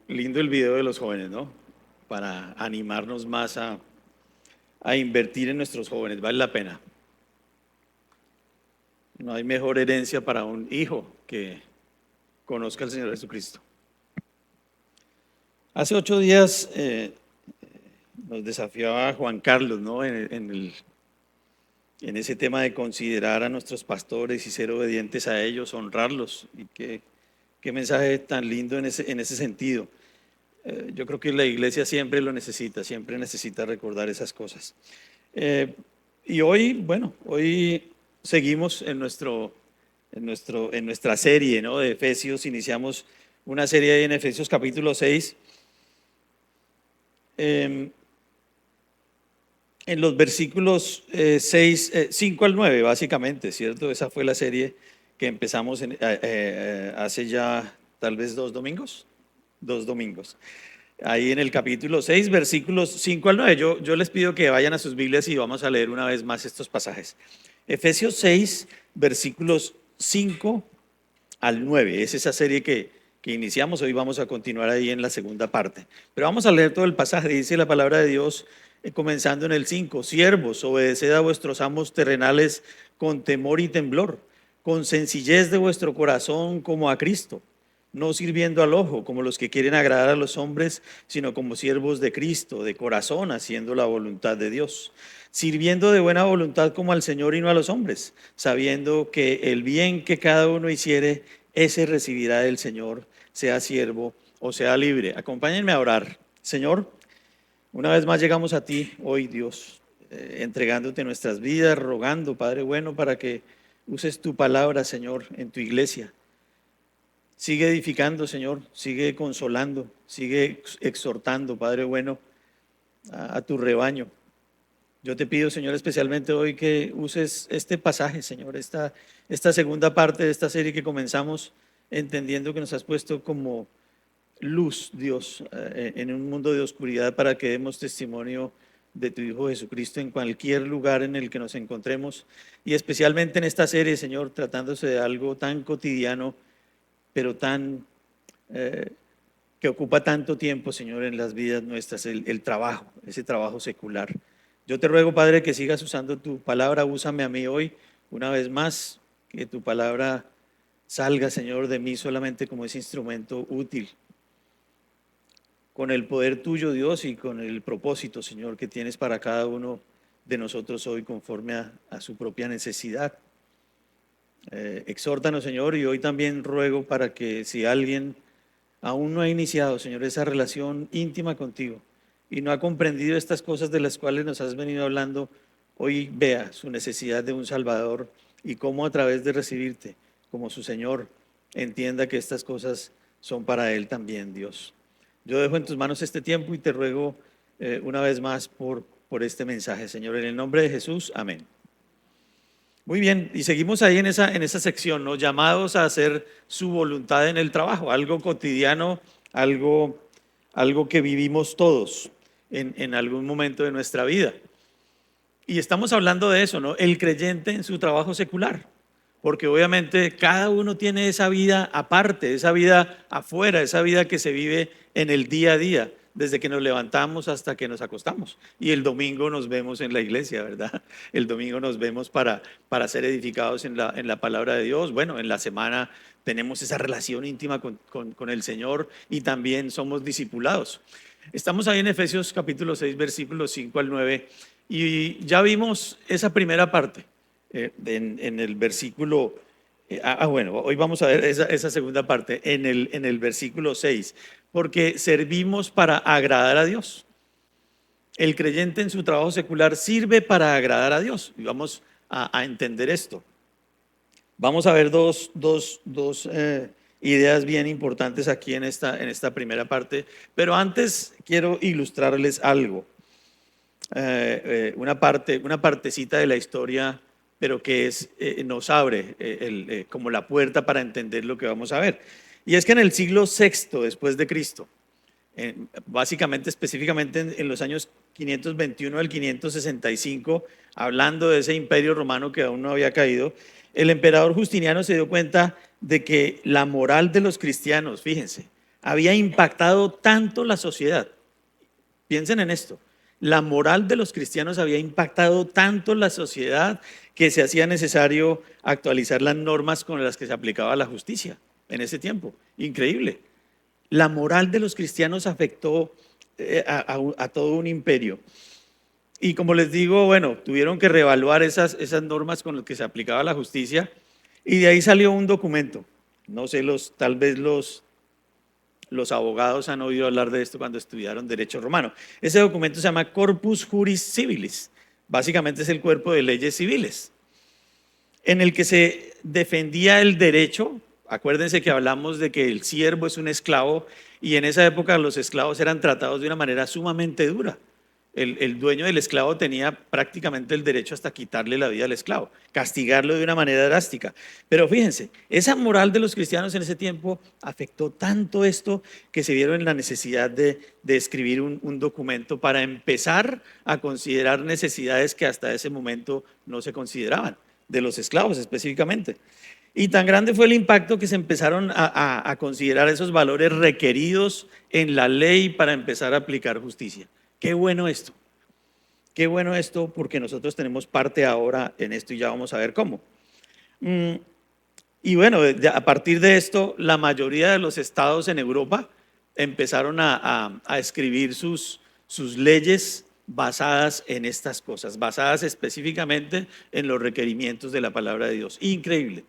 Lindo el video de los jóvenes, ¿no? Para animarnos más a invertir en nuestros jóvenes, vale la pena. No hay mejor herencia para un hijo que conozca al Señor Jesucristo. Hace 8 días nos desafiaba Juan Carlos, ¿no? En ese tema de considerar a nuestros pastores y ser obedientes a ellos, honrarlos. Y qué mensaje tan lindo en ese sentido. Yo creo que la iglesia siempre lo necesita, siempre necesita recordar esas cosas. Y hoy, bueno, hoy seguimos en nuestra serie, ¿no? De Efesios. Iniciamos una serie ahí en Efesios capítulo 6. En los versículos 5 al 9, básicamente, ¿cierto? Esa fue la serie que empezamos hace ya tal vez 2 domingos. 2 domingos. Ahí en el capítulo 6, versículos 5 al 9. Yo les pido que vayan a sus Biblias y vamos a leer una vez más estos pasajes. Efesios 6, versículos 5 al 9. Es esa serie que iniciamos. Hoy vamos a continuar ahí en la segunda parte. Pero vamos a leer todo el pasaje. Dice la palabra de Dios, comenzando en el 5. Siervos, obedeced a vuestros amos terrenales con temor y temblor, con sencillez de vuestro corazón como a Cristo, no sirviendo al ojo como los que quieren agradar a los hombres, sino como siervos de Cristo, de corazón, haciendo la voluntad de Dios, sirviendo de buena voluntad como al Señor y no a los hombres, sabiendo que el bien que cada uno hiciere, ese recibirá del Señor, sea siervo o sea libre. Acompáñenme a orar. Señor, una vez más llegamos a ti hoy, Dios, entregándote nuestras vidas, rogando, Padre bueno, para que uses tu palabra, Señor, en tu iglesia. Sigue edificando, Señor, sigue consolando, sigue exhortando, Padre bueno, a tu rebaño. Yo te pido, Señor, especialmente hoy que uses este pasaje, Señor, esta segunda parte de esta serie que comenzamos, entendiendo que nos has puesto como luz, Dios, en un mundo de oscuridad, para que demos testimonio de tu Hijo Jesucristo en cualquier lugar en el que nos encontremos, y especialmente en esta serie, Señor, tratándose de algo tan cotidiano, pero que ocupa tanto tiempo, Señor, en las vidas nuestras, el trabajo, ese trabajo secular. Yo te ruego, Padre, que sigas usando tu palabra. Úsame a mí hoy una vez más, que tu palabra salga, Señor, de mí solamente como ese instrumento útil, con el poder tuyo, Dios, y con el propósito, Señor, que tienes para cada uno de nosotros hoy, conforme a su propia necesidad. Exhórtanos, Señor, y hoy también ruego para que si alguien aún no ha iniciado, Señor, esa relación íntima contigo y no ha comprendido estas cosas de las cuales nos has venido hablando, hoy vea su necesidad de un Salvador y cómo a través de recibirte como su Señor entienda que estas cosas son para Él también, Dios. Yo dejo en tus manos este tiempo y te ruego una vez más por este mensaje, Señor, en el nombre de Jesús, amén. Muy bien, y seguimos ahí en esa sección, ¿no? Llamados a hacer su voluntad en el trabajo, algo cotidiano, algo que vivimos todos en algún momento de nuestra vida. Y estamos hablando de eso, ¿no? El creyente en su trabajo secular, porque obviamente cada uno tiene esa vida aparte, esa vida afuera, esa vida que se vive en el día a día, desde que nos levantamos hasta que nos acostamos. Y el domingo nos vemos en la iglesia, ¿verdad? El domingo nos vemos para ser edificados en la palabra de Dios. Bueno, en la semana tenemos esa relación íntima con el Señor y también somos discipulados. Estamos ahí en Efesios capítulo 6, versículos 5 al 9, y ya vimos esa primera parte en el versículo. Bueno, hoy vamos a ver esa segunda parte en el versículo 6, porque servimos para agradar a Dios. El creyente en su trabajo secular sirve para agradar a Dios, y vamos a entender esto. Vamos a ver dos ideas bien importantes aquí en esta primera parte, pero antes quiero ilustrarles algo. Una partecita de la historia, pero que nos abre como la puerta para entender lo que vamos a ver. Y es que en el siglo VI después de Cristo, básicamente, específicamente en los años 521 al 565, hablando de ese imperio romano que aún no había caído, el emperador Justiniano se dio cuenta de que la moral de los cristianos, fíjense, había impactado tanto la sociedad. Piensen en esto. La moral de los cristianos había impactado tanto la sociedad que se hacía necesario actualizar las normas con las que se aplicaba la justicia en ese tiempo. Increíble. La moral de los cristianos afectó a todo un imperio. Y como les digo, bueno, tuvieron que reevaluar esas normas con las que se aplicaba la justicia y de ahí salió un documento. No sé, tal vez los abogados han oído hablar de esto cuando estudiaron Derecho Romano. Ese documento se llama Corpus Juris Civilis. Básicamente es el cuerpo de leyes civiles, en el que se defendía el derecho. Acuérdense que hablamos de que el siervo es un esclavo y en esa época los esclavos eran tratados de una manera sumamente dura. El dueño del esclavo tenía prácticamente el derecho hasta quitarle la vida al esclavo, castigarlo de una manera drástica. Pero fíjense, esa moral de los cristianos en ese tiempo afectó tanto esto que se vieron en la necesidad de escribir un documento para empezar a considerar necesidades que hasta ese momento no se consideraban, de los esclavos específicamente. Y tan grande fue el impacto que se empezaron a considerar esos valores requeridos en la ley para empezar a aplicar justicia. Qué bueno esto porque nosotros tenemos parte ahora en esto y ya vamos a ver cómo. Y bueno, a partir de esto, la mayoría de los estados en Europa empezaron a escribir sus leyes basadas en estas cosas, basadas específicamente en los requerimientos de la palabra de Dios. Increíble.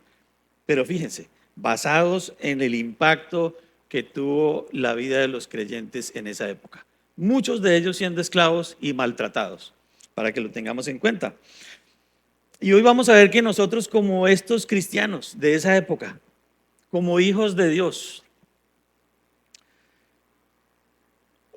Pero fíjense, basados en el impacto que tuvo la vida de los creyentes en esa época. Muchos de ellos siendo esclavos y maltratados, para que lo tengamos en cuenta. Y hoy vamos a ver que nosotros, como estos cristianos de esa época, como hijos de Dios,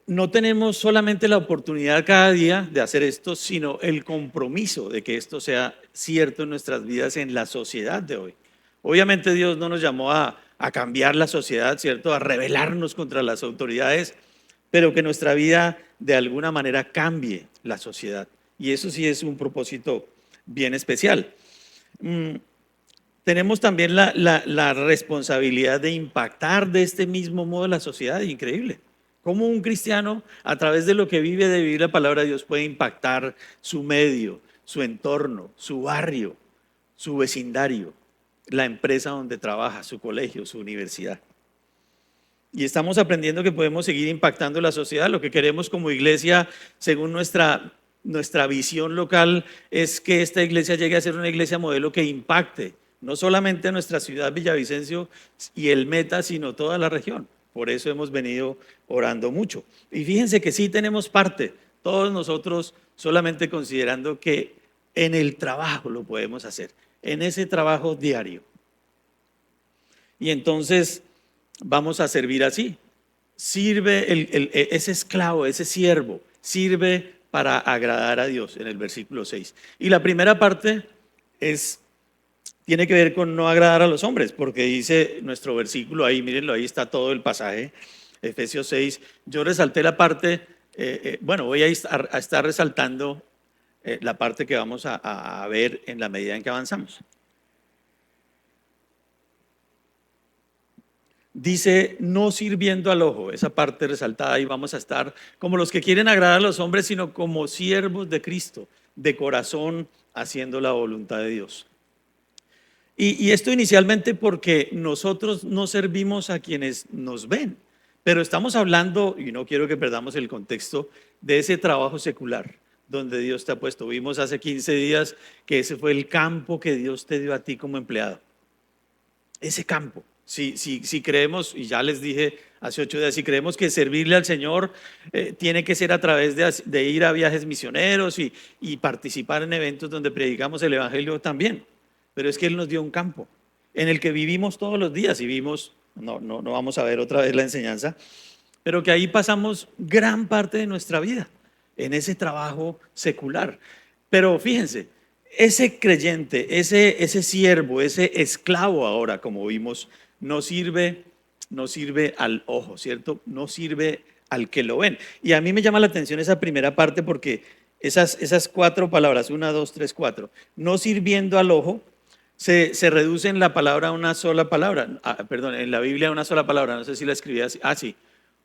no tenemos solamente la oportunidad cada día de hacer esto, sino el compromiso de que esto sea cierto en nuestras vidas en la sociedad de hoy. Obviamente Dios no nos llamó a cambiar la sociedad, ¿cierto? A rebelarnos contra las autoridades, pero que nuestra vida de alguna manera cambie la sociedad. Y eso sí es un propósito bien especial. Tenemos también la responsabilidad de impactar de este mismo modo la sociedad. Increíble. Cómo un cristiano, a través de lo que vive de vivir la palabra de Dios, puede impactar su medio, su entorno, su barrio, su vecindario, la empresa donde trabaja, su colegio, su universidad. Y estamos aprendiendo que podemos seguir impactando la sociedad. Lo que queremos como iglesia, según nuestra visión local, es que esta iglesia llegue a ser una iglesia modelo que impacte no solamente nuestra ciudad Villavicencio y el Meta, sino toda la región. Por eso hemos venido orando mucho. Y fíjense que sí tenemos parte, todos nosotros, solamente considerando que en el trabajo lo podemos hacer, en ese trabajo diario. Y entonces vamos a servir así. Sirve ese esclavo, ese siervo, sirve para agradar a Dios en el versículo 6. Y la primera parte tiene que ver con no agradar a los hombres, porque dice nuestro versículo ahí, mírenlo, ahí está todo el pasaje, Efesios 6. Yo resalté la parte, bueno, voy a estar resaltando la parte que vamos a ver en la medida en que avanzamos. Dice, no sirviendo al ojo, esa parte resaltada, y vamos a estar como los que quieren agradar a los hombres, sino como siervos de Cristo, de corazón, haciendo la voluntad de Dios. Y esto inicialmente porque nosotros no servimos a quienes nos ven, pero estamos hablando, y no quiero que perdamos el contexto, de ese trabajo secular donde Dios te ha puesto. Vimos hace 15 días que ese fue el campo que Dios te dio a ti como empleado. Ese campo. Si creemos, y ya les dije hace 8 días, si creemos que servirle al Señor tiene que ser a través de ir a viajes misioneros y participar en eventos donde predicamos el Evangelio también. Pero es que Él nos dio un campo en el que vivimos todos los días y no vamos a ver otra vez la enseñanza, pero que ahí pasamos gran parte de nuestra vida, en ese trabajo secular. Pero fíjense, ese creyente, ese siervo, ese esclavo ahora, como vimos, no sirve al ojo, ¿cierto? No sirve al que lo ven. Y a mí me llama la atención esa primera parte porque esas 4 palabras, 1, 2, 3, 4, no sirviendo al ojo, se reduce en la palabra a una sola palabra, perdón, en la Biblia a una sola palabra, no sé si la escribí así, sí,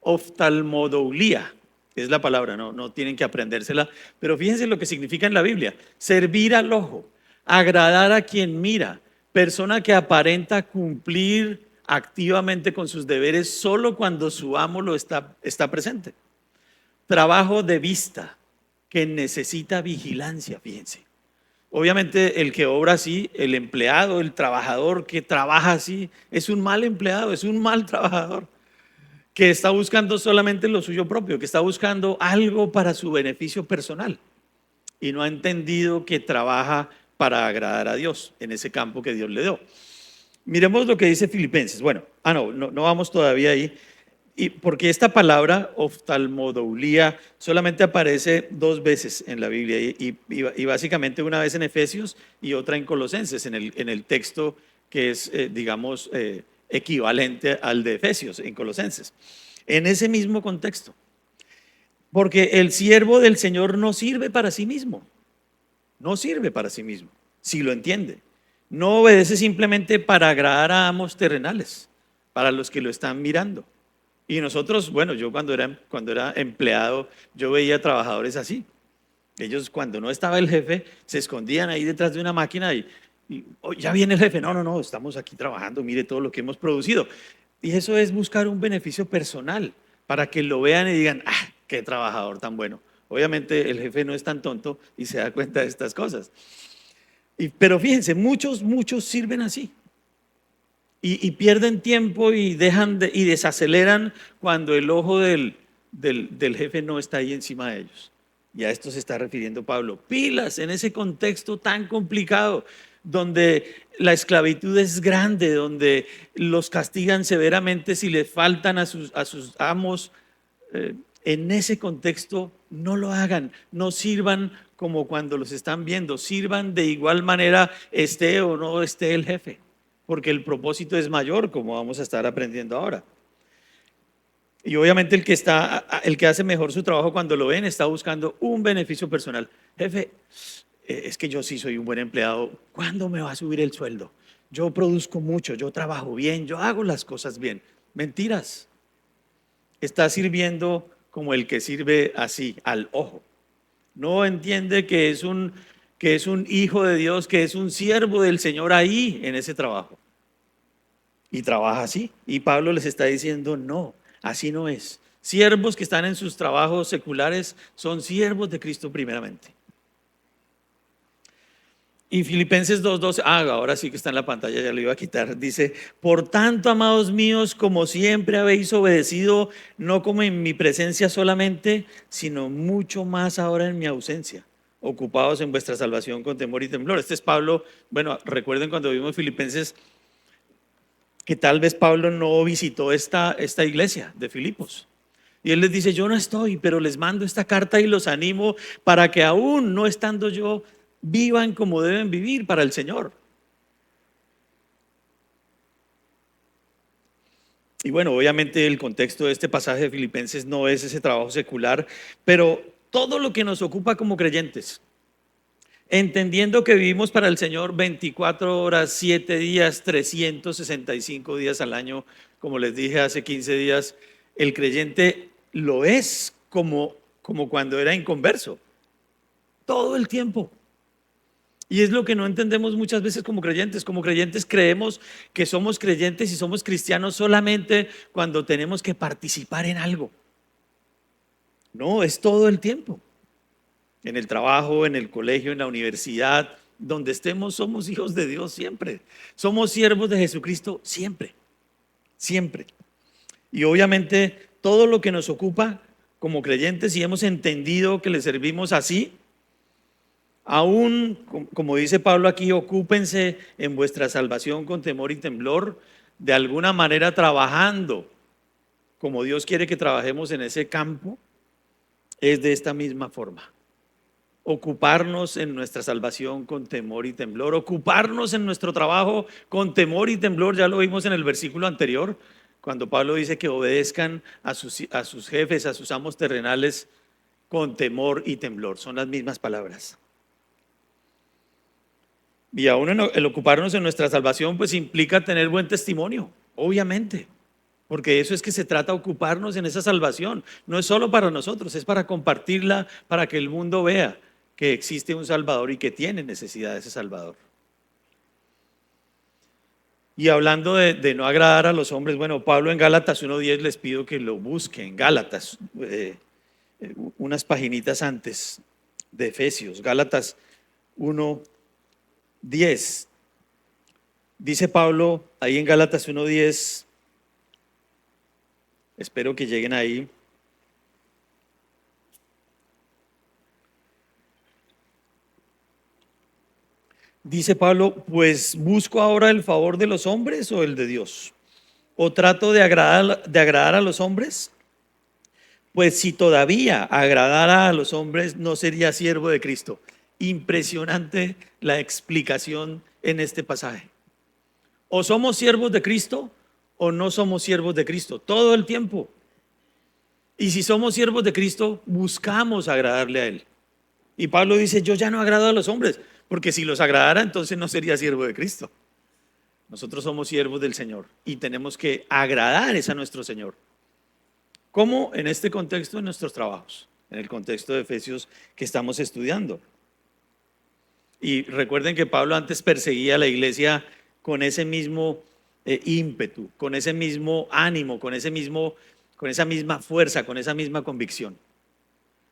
oftalmodoulia, es la palabra, no tienen que aprendérsela, pero fíjense lo que significa en la Biblia: servir al ojo, agradar a quien mira, persona que aparenta cumplir activamente con sus deberes solo cuando su amo está presente. Trabajo de vista que necesita vigilancia, fíjense. Obviamente el que obra así, el empleado, el trabajador que trabaja así, es un mal empleado, es un mal trabajador, que está buscando solamente lo suyo propio, que está buscando algo para su beneficio personal y no ha entendido que trabaja para agradar a Dios en ese campo que Dios le dio. Miremos lo que dice Filipenses. Bueno, no vamos todavía ahí. Y porque esta palabra oftalmodoulía solamente aparece 2 veces en la Biblia y básicamente una vez en Efesios y otra en Colosenses, en el texto que es, digamos, equivalente al de Efesios en Colosenses. En ese mismo contexto. Porque el siervo del Señor no sirve para sí mismo. No sirve para sí mismo, si lo entiende. No obedece simplemente para agradar a amos terrenales, para los que lo están mirando. Y nosotros, bueno, yo cuando era empleado, yo veía trabajadores así. Ellos, cuando no estaba el jefe, se escondían ahí detrás de una máquina y "Oh, ya viene el jefe". No, estamos aquí trabajando, mire todo lo que hemos producido. Y eso es buscar un beneficio personal para que lo vean y digan, qué trabajador tan bueno. Obviamente el jefe no es tan tonto y se da cuenta de estas cosas. Pero fíjense, muchos sirven así. Y pierden tiempo y y desaceleran cuando el ojo del jefe no está ahí encima de ellos. Y a esto se está refiriendo Pablo. Pilas en ese contexto tan complicado, donde la esclavitud es grande, donde los castigan severamente si les faltan a sus amos. En ese contexto no lo hagan, no sirvan como cuando los están viendo, sirvan de igual manera esté o no esté el jefe, porque el propósito es mayor, como vamos a estar aprendiendo ahora. Y obviamente el que hace mejor su trabajo cuando lo ven está buscando un beneficio personal. Jefe, es que yo sí soy un buen empleado, ¿cuándo me va a subir el sueldo? Yo produzco mucho, yo trabajo bien, yo hago las cosas bien. Mentiras. Está sirviendo como el que sirve así, al ojo. No entiende que es un hijo de Dios, que es un siervo del Señor ahí en ese trabajo. Y trabaja así. Y Pablo les está diciendo, no, así no es. Siervos que están en sus trabajos seculares son siervos de Cristo primeramente. Y Filipenses 2:12, ahora sí que está en la pantalla, ya lo iba a quitar. Dice, por tanto, amados míos, como siempre habéis obedecido, no como en mi presencia solamente, sino mucho más ahora en mi ausencia, ocupados en vuestra salvación con temor y temblor. Este es Pablo. Bueno, recuerden cuando vimos Filipenses que tal vez Pablo no visitó esta iglesia de Filipos. Y él les dice, yo no estoy, pero les mando esta carta y los animo para que aún no estando yo, vivan como deben vivir para el Señor. Y bueno, obviamente el contexto de este pasaje de Filipenses no es ese trabajo secular, pero todo lo que nos ocupa como creyentes, entendiendo que vivimos para el Señor 24 horas, 7 días, 365 días al año, como les dije hace 15 días, el creyente lo es como cuando era inconverso, todo el tiempo. Y es lo que no entendemos muchas veces como creyentes. Como creyentes creemos que somos creyentes y somos cristianos solamente cuando tenemos que participar en algo. No, es todo el tiempo. En el trabajo, en el colegio, en la universidad, donde estemos, somos hijos de Dios siempre. Somos siervos de Jesucristo siempre, siempre. Y obviamente todo lo que nos ocupa como creyentes, y hemos entendido que le servimos así, aún, como dice Pablo aquí, ocúpense en vuestra salvación con temor y temblor, de alguna manera trabajando como Dios quiere que trabajemos en ese campo, es de esta misma forma. Ocuparnos en nuestra salvación con temor y temblor, ocuparnos en nuestro trabajo con temor y temblor, ya lo vimos en el versículo anterior, cuando Pablo dice que obedezcan a sus jefes, a sus amos terrenales con temor y temblor, son las mismas palabras. Y aún el ocuparnos en nuestra salvación, pues implica tener buen testimonio, obviamente. Porque eso es que se trata de ocuparnos en esa salvación. No es solo para nosotros, es para compartirla, para que el mundo vea que existe un Salvador y que tiene necesidad de ese Salvador. Y hablando de no agradar a los hombres, bueno, Pablo en Gálatas 1:10 les pido que lo busquen. Gálatas, unas paginitas antes de Efesios, Gálatas 1:10. Dice Pablo ahí en Gálatas 1:10, espero que lleguen ahí. Dice Pablo, pues busco ahora el favor de los hombres o el de Dios. ¿O trato de agradar a los hombres? Pues si todavía agradara a los hombres, no sería siervo de Cristo. Impresionante la explicación en este pasaje. O somos siervos de Cristo o no somos siervos de Cristo, todo el tiempo. Y si somos siervos de Cristo, buscamos agradarle a Él. Y Pablo dice, yo ya no agrado a los hombres, porque si los agradara, entonces no sería siervo de Cristo. Nosotros somos siervos del Señor y tenemos que agradar a nuestro Señor. ¿Cómo? En este contexto, en nuestros trabajos, en el contexto de Efesios que estamos estudiando. Y recuerden que Pablo antes perseguía a la iglesia con ese mismo ímpetu, con ese mismo ánimo, con esa misma fuerza, con esa misma convicción.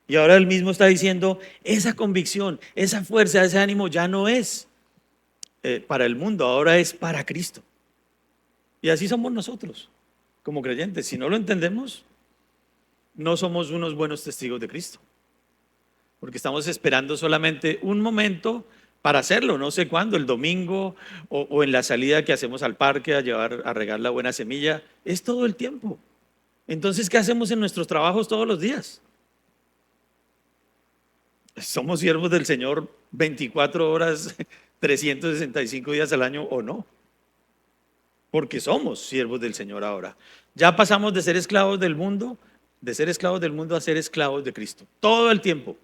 Y ahora él mismo está diciendo, esa convicción, esa fuerza, ese ánimo ya no es para el mundo, ahora es para Cristo. Y así somos nosotros, como creyentes. Si no lo entendemos, no somos unos buenos testigos de Cristo, porque estamos esperando solamente un momento para hacerlo, no sé cuándo, el domingo o en la salida que hacemos al parque a regar la buena semilla, es todo el tiempo. Entonces, ¿qué hacemos en nuestros trabajos todos los días? ¿Somos siervos del Señor 24 horas, 365 días al año o no? Porque somos siervos del Señor ahora. Ya pasamos de ser esclavos del mundo, a ser esclavos de Cristo. Todo el tiempo,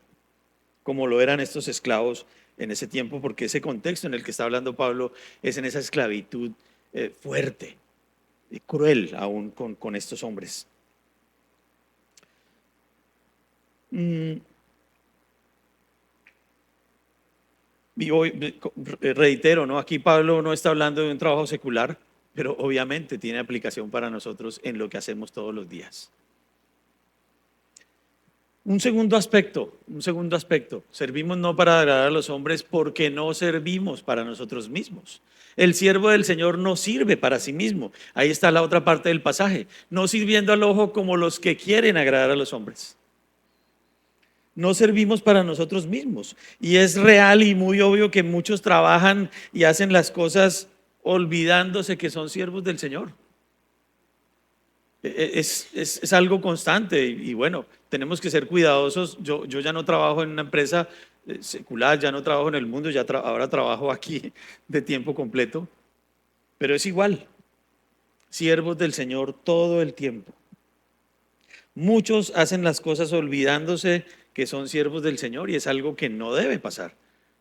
como lo eran estos esclavos en ese tiempo, porque ese contexto en el que está hablando Pablo es en esa esclavitud fuerte y cruel aún con estos hombres. Y hoy reitero, ¿no? Aquí Pablo no está hablando de un trabajo secular, pero obviamente tiene aplicación para nosotros en lo que hacemos todos los días. Un segundo aspecto, servimos no para agradar a los hombres porque no servimos para nosotros mismos. El siervo del Señor no sirve para sí mismo. Ahí está la otra parte del pasaje, no sirviendo al ojo como los que quieren agradar a los hombres. No servimos para nosotros mismos. Y es real y muy obvio que muchos trabajan y hacen las cosas olvidándose que son siervos del Señor. Es algo constante y bueno, tenemos que ser cuidadosos. Yo ya no trabajo en una empresa secular, ya no trabajo en el mundo, ahora trabajo aquí de tiempo completo, pero es igual, siervos del Señor todo el tiempo. Muchos hacen las cosas olvidándose que son siervos del Señor y es algo que no debe pasar,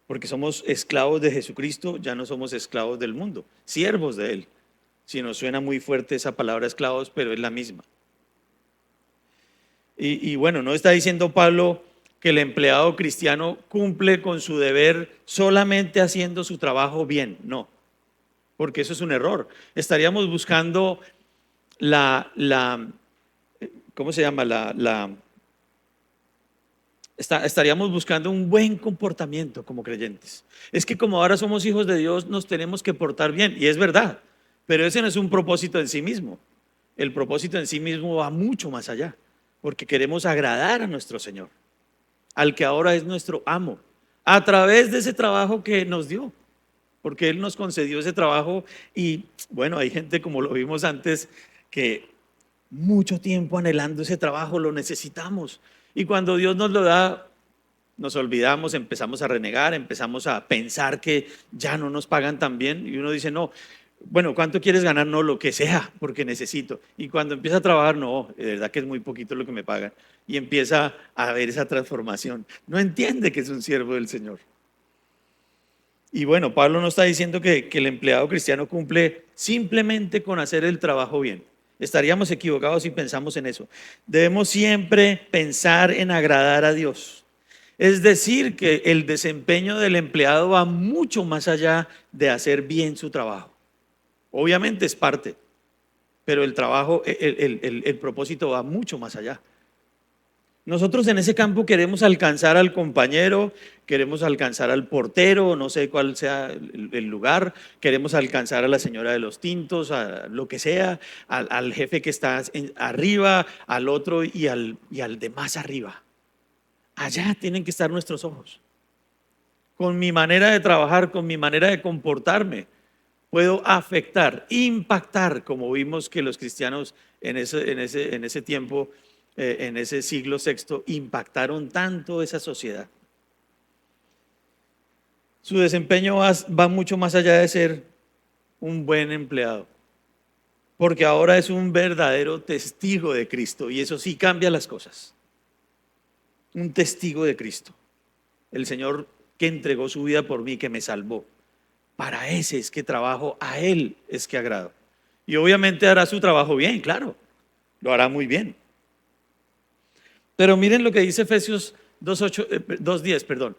porque somos esclavos de Jesucristo, ya no somos esclavos del mundo, siervos de Él. Si nos suena muy fuerte esa palabra esclavos, pero es la misma. Y bueno, no está diciendo Pablo que el empleado cristiano cumple con su deber solamente haciendo su trabajo bien, no, porque eso es un error. Estaríamos buscando ¿cómo se llama? Estaríamos buscando un buen comportamiento como creyentes. Es que como ahora somos hijos de Dios, nos tenemos que portar bien, y es verdad, pero ese no es un propósito en sí mismo. El propósito en sí mismo va mucho más allá, porque queremos agradar a nuestro Señor, al que ahora es nuestro amo, a través de ese trabajo que nos dio, porque Él nos concedió ese trabajo. Y bueno, hay gente, como lo vimos antes, que mucho tiempo anhelando ese trabajo, lo necesitamos. Y cuando Dios nos lo da, nos olvidamos, empezamos a renegar, empezamos a pensar que ya no nos pagan tan bien. Y uno dice, no, bueno, ¿cuánto quieres ganar? No, lo que sea, porque necesito. Y cuando empieza a trabajar, no, de verdad que es muy poquito lo que me pagan. Y empieza a ver esa transformación. No entiende que es un siervo del Señor. Y bueno, Pablo no está diciendo que el empleado cristiano cumple simplemente con hacer el trabajo bien. Estaríamos equivocados si pensamos en eso. Debemos siempre pensar en agradar a Dios. Es decir, que el desempeño del empleado va mucho más allá de hacer bien su trabajo. Obviamente es parte, pero el trabajo, el propósito va mucho más allá. Nosotros en ese campo queremos alcanzar al compañero, queremos alcanzar al portero, no sé cuál sea el lugar, queremos alcanzar a la señora de los tintos, a lo que sea, al jefe que está arriba, al otro y al de más arriba. Allá tienen que estar nuestros ojos. Con mi manera de trabajar, con mi manera de comportarme, puedo afectar, impactar, como vimos que los cristianos en ese tiempo, en ese siglo sexto, impactaron tanto esa sociedad. Su desempeño va mucho más allá de ser un buen empleado, porque ahora es un verdadero testigo de Cristo y eso sí cambia las cosas. Un testigo de Cristo, el Señor que entregó su vida por mí, que me salvó. Para ese es que trabajo, a Él es que agrado. Y obviamente hará su trabajo bien, claro, lo hará muy bien. Pero miren lo que dice Efesios 2:10, perdón.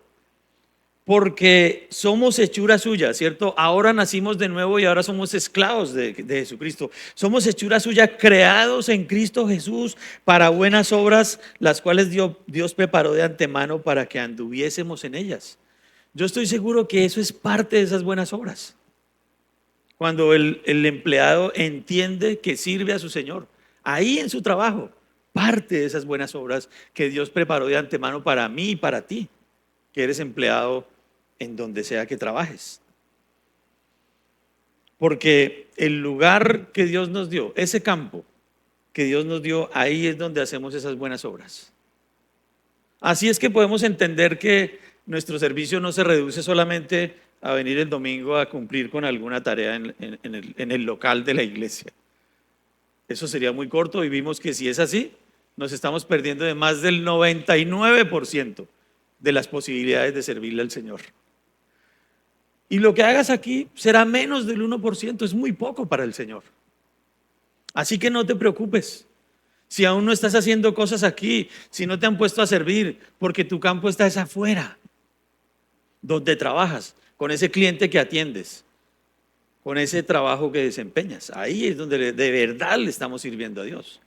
Porque somos hechura suya, ¿cierto? Ahora nacimos de nuevo y ahora somos esclavos de Jesucristo. Somos hechura suya, creados en Cristo Jesús para buenas obras, las cuales Dios preparó de antemano para que anduviésemos en ellas. Yo estoy seguro que eso es parte de esas buenas obras. Cuando el empleado entiende que sirve a su Señor, ahí en su trabajo, parte de esas buenas obras que Dios preparó de antemano para mí y para ti, que eres empleado en donde sea que trabajes. Porque el lugar que Dios nos dio, ese campo que Dios nos dio, ahí es donde hacemos esas buenas obras. Así es que podemos entender que nuestro servicio no se reduce solamente a venir el domingo a cumplir con alguna tarea en el local de la iglesia. Eso sería muy corto y vimos que si es así, nos estamos perdiendo de más del 99% de las posibilidades de servirle al Señor. Y lo que hagas aquí será menos del 1%, es muy poco para el Señor. Así que no te preocupes. Si aún no estás haciendo cosas aquí, si no te han puesto a servir, porque tu campo está afuera, donde trabajas, con ese cliente que atiendes, con ese trabajo que desempeñas. Ahí es donde de verdad le estamos sirviendo a Dios.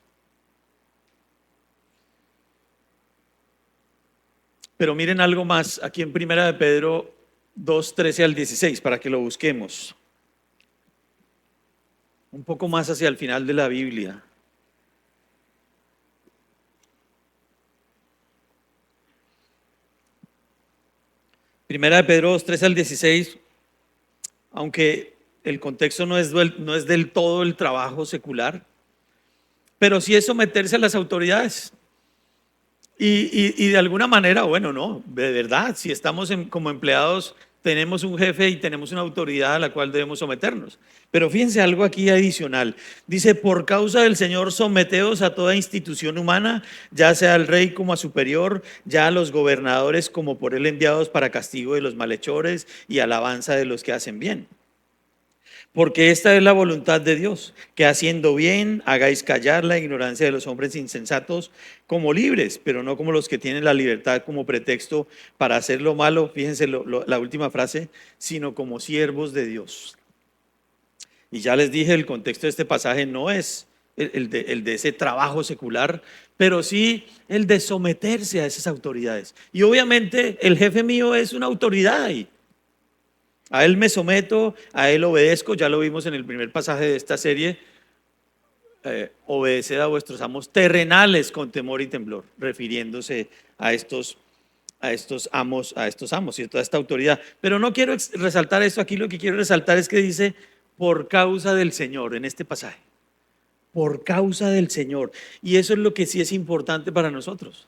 Pero miren algo más aquí en Primera de Pedro 2:13 al 16, para que lo busquemos. Un poco más hacia el final de la Biblia. Primera de Pedro 2:13 al 16, aunque el contexto no es del todo el trabajo secular, pero sí es someterse a las autoridades. Y de alguna manera, bueno, no, de verdad, si estamos como empleados, tenemos un jefe y tenemos una autoridad a la cual debemos someternos. Pero fíjense algo aquí adicional. Dice, por causa del Señor, someteos a toda institución humana, ya sea al rey como a superior, ya a los gobernadores como por él enviados para castigo de los malhechores y alabanza de los que hacen bien. Porque esta es la voluntad de Dios, que haciendo bien hagáis callar la ignorancia de los hombres insensatos como libres, pero no como los que tienen la libertad como pretexto para hacer lo malo, fíjense la última frase, sino como siervos de Dios. Y ya les dije, el contexto de este pasaje no es el de ese trabajo secular, pero sí el de someterse a esas autoridades. Y obviamente el jefe mío es una autoridad ahí. A él me someto, a él obedezco, ya lo vimos en el primer pasaje de esta serie. Obedeced a vuestros amos terrenales con temor y temblor, refiriéndose a estos amos, ¿cierto? A esta autoridad. Pero no quiero resaltar esto aquí, lo que quiero resaltar es que dice, por causa del Señor, en este pasaje. Por causa del Señor. Y eso es lo que sí es importante para nosotros.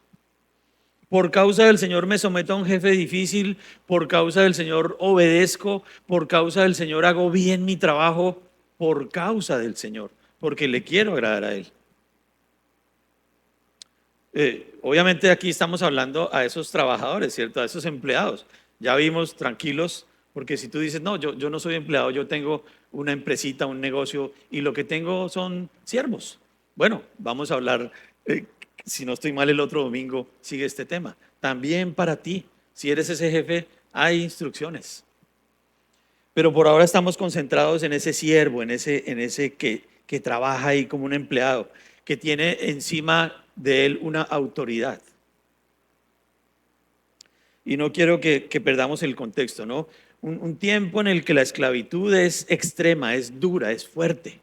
Por causa del Señor me someto a un jefe difícil, por causa del Señor obedezco, por causa del Señor hago bien mi trabajo, por causa del Señor, porque le quiero agradar a Él. Obviamente aquí estamos hablando a esos trabajadores, ¿cierto? A esos empleados. Ya vimos, tranquilos, Porque si tú dices, no, yo no soy empleado, yo tengo una empresita, un negocio y lo que tengo son siervos. Bueno, vamos a hablar, si no estoy mal el otro domingo, sigue este tema. También para ti, si eres ese jefe, hay instrucciones. Pero por ahora estamos concentrados en ese siervo, en ese que trabaja ahí como un empleado, que tiene encima de él una autoridad. Y no quiero que perdamos el contexto, ¿no? Un tiempo en el que la esclavitud es extrema, es dura, es fuerte.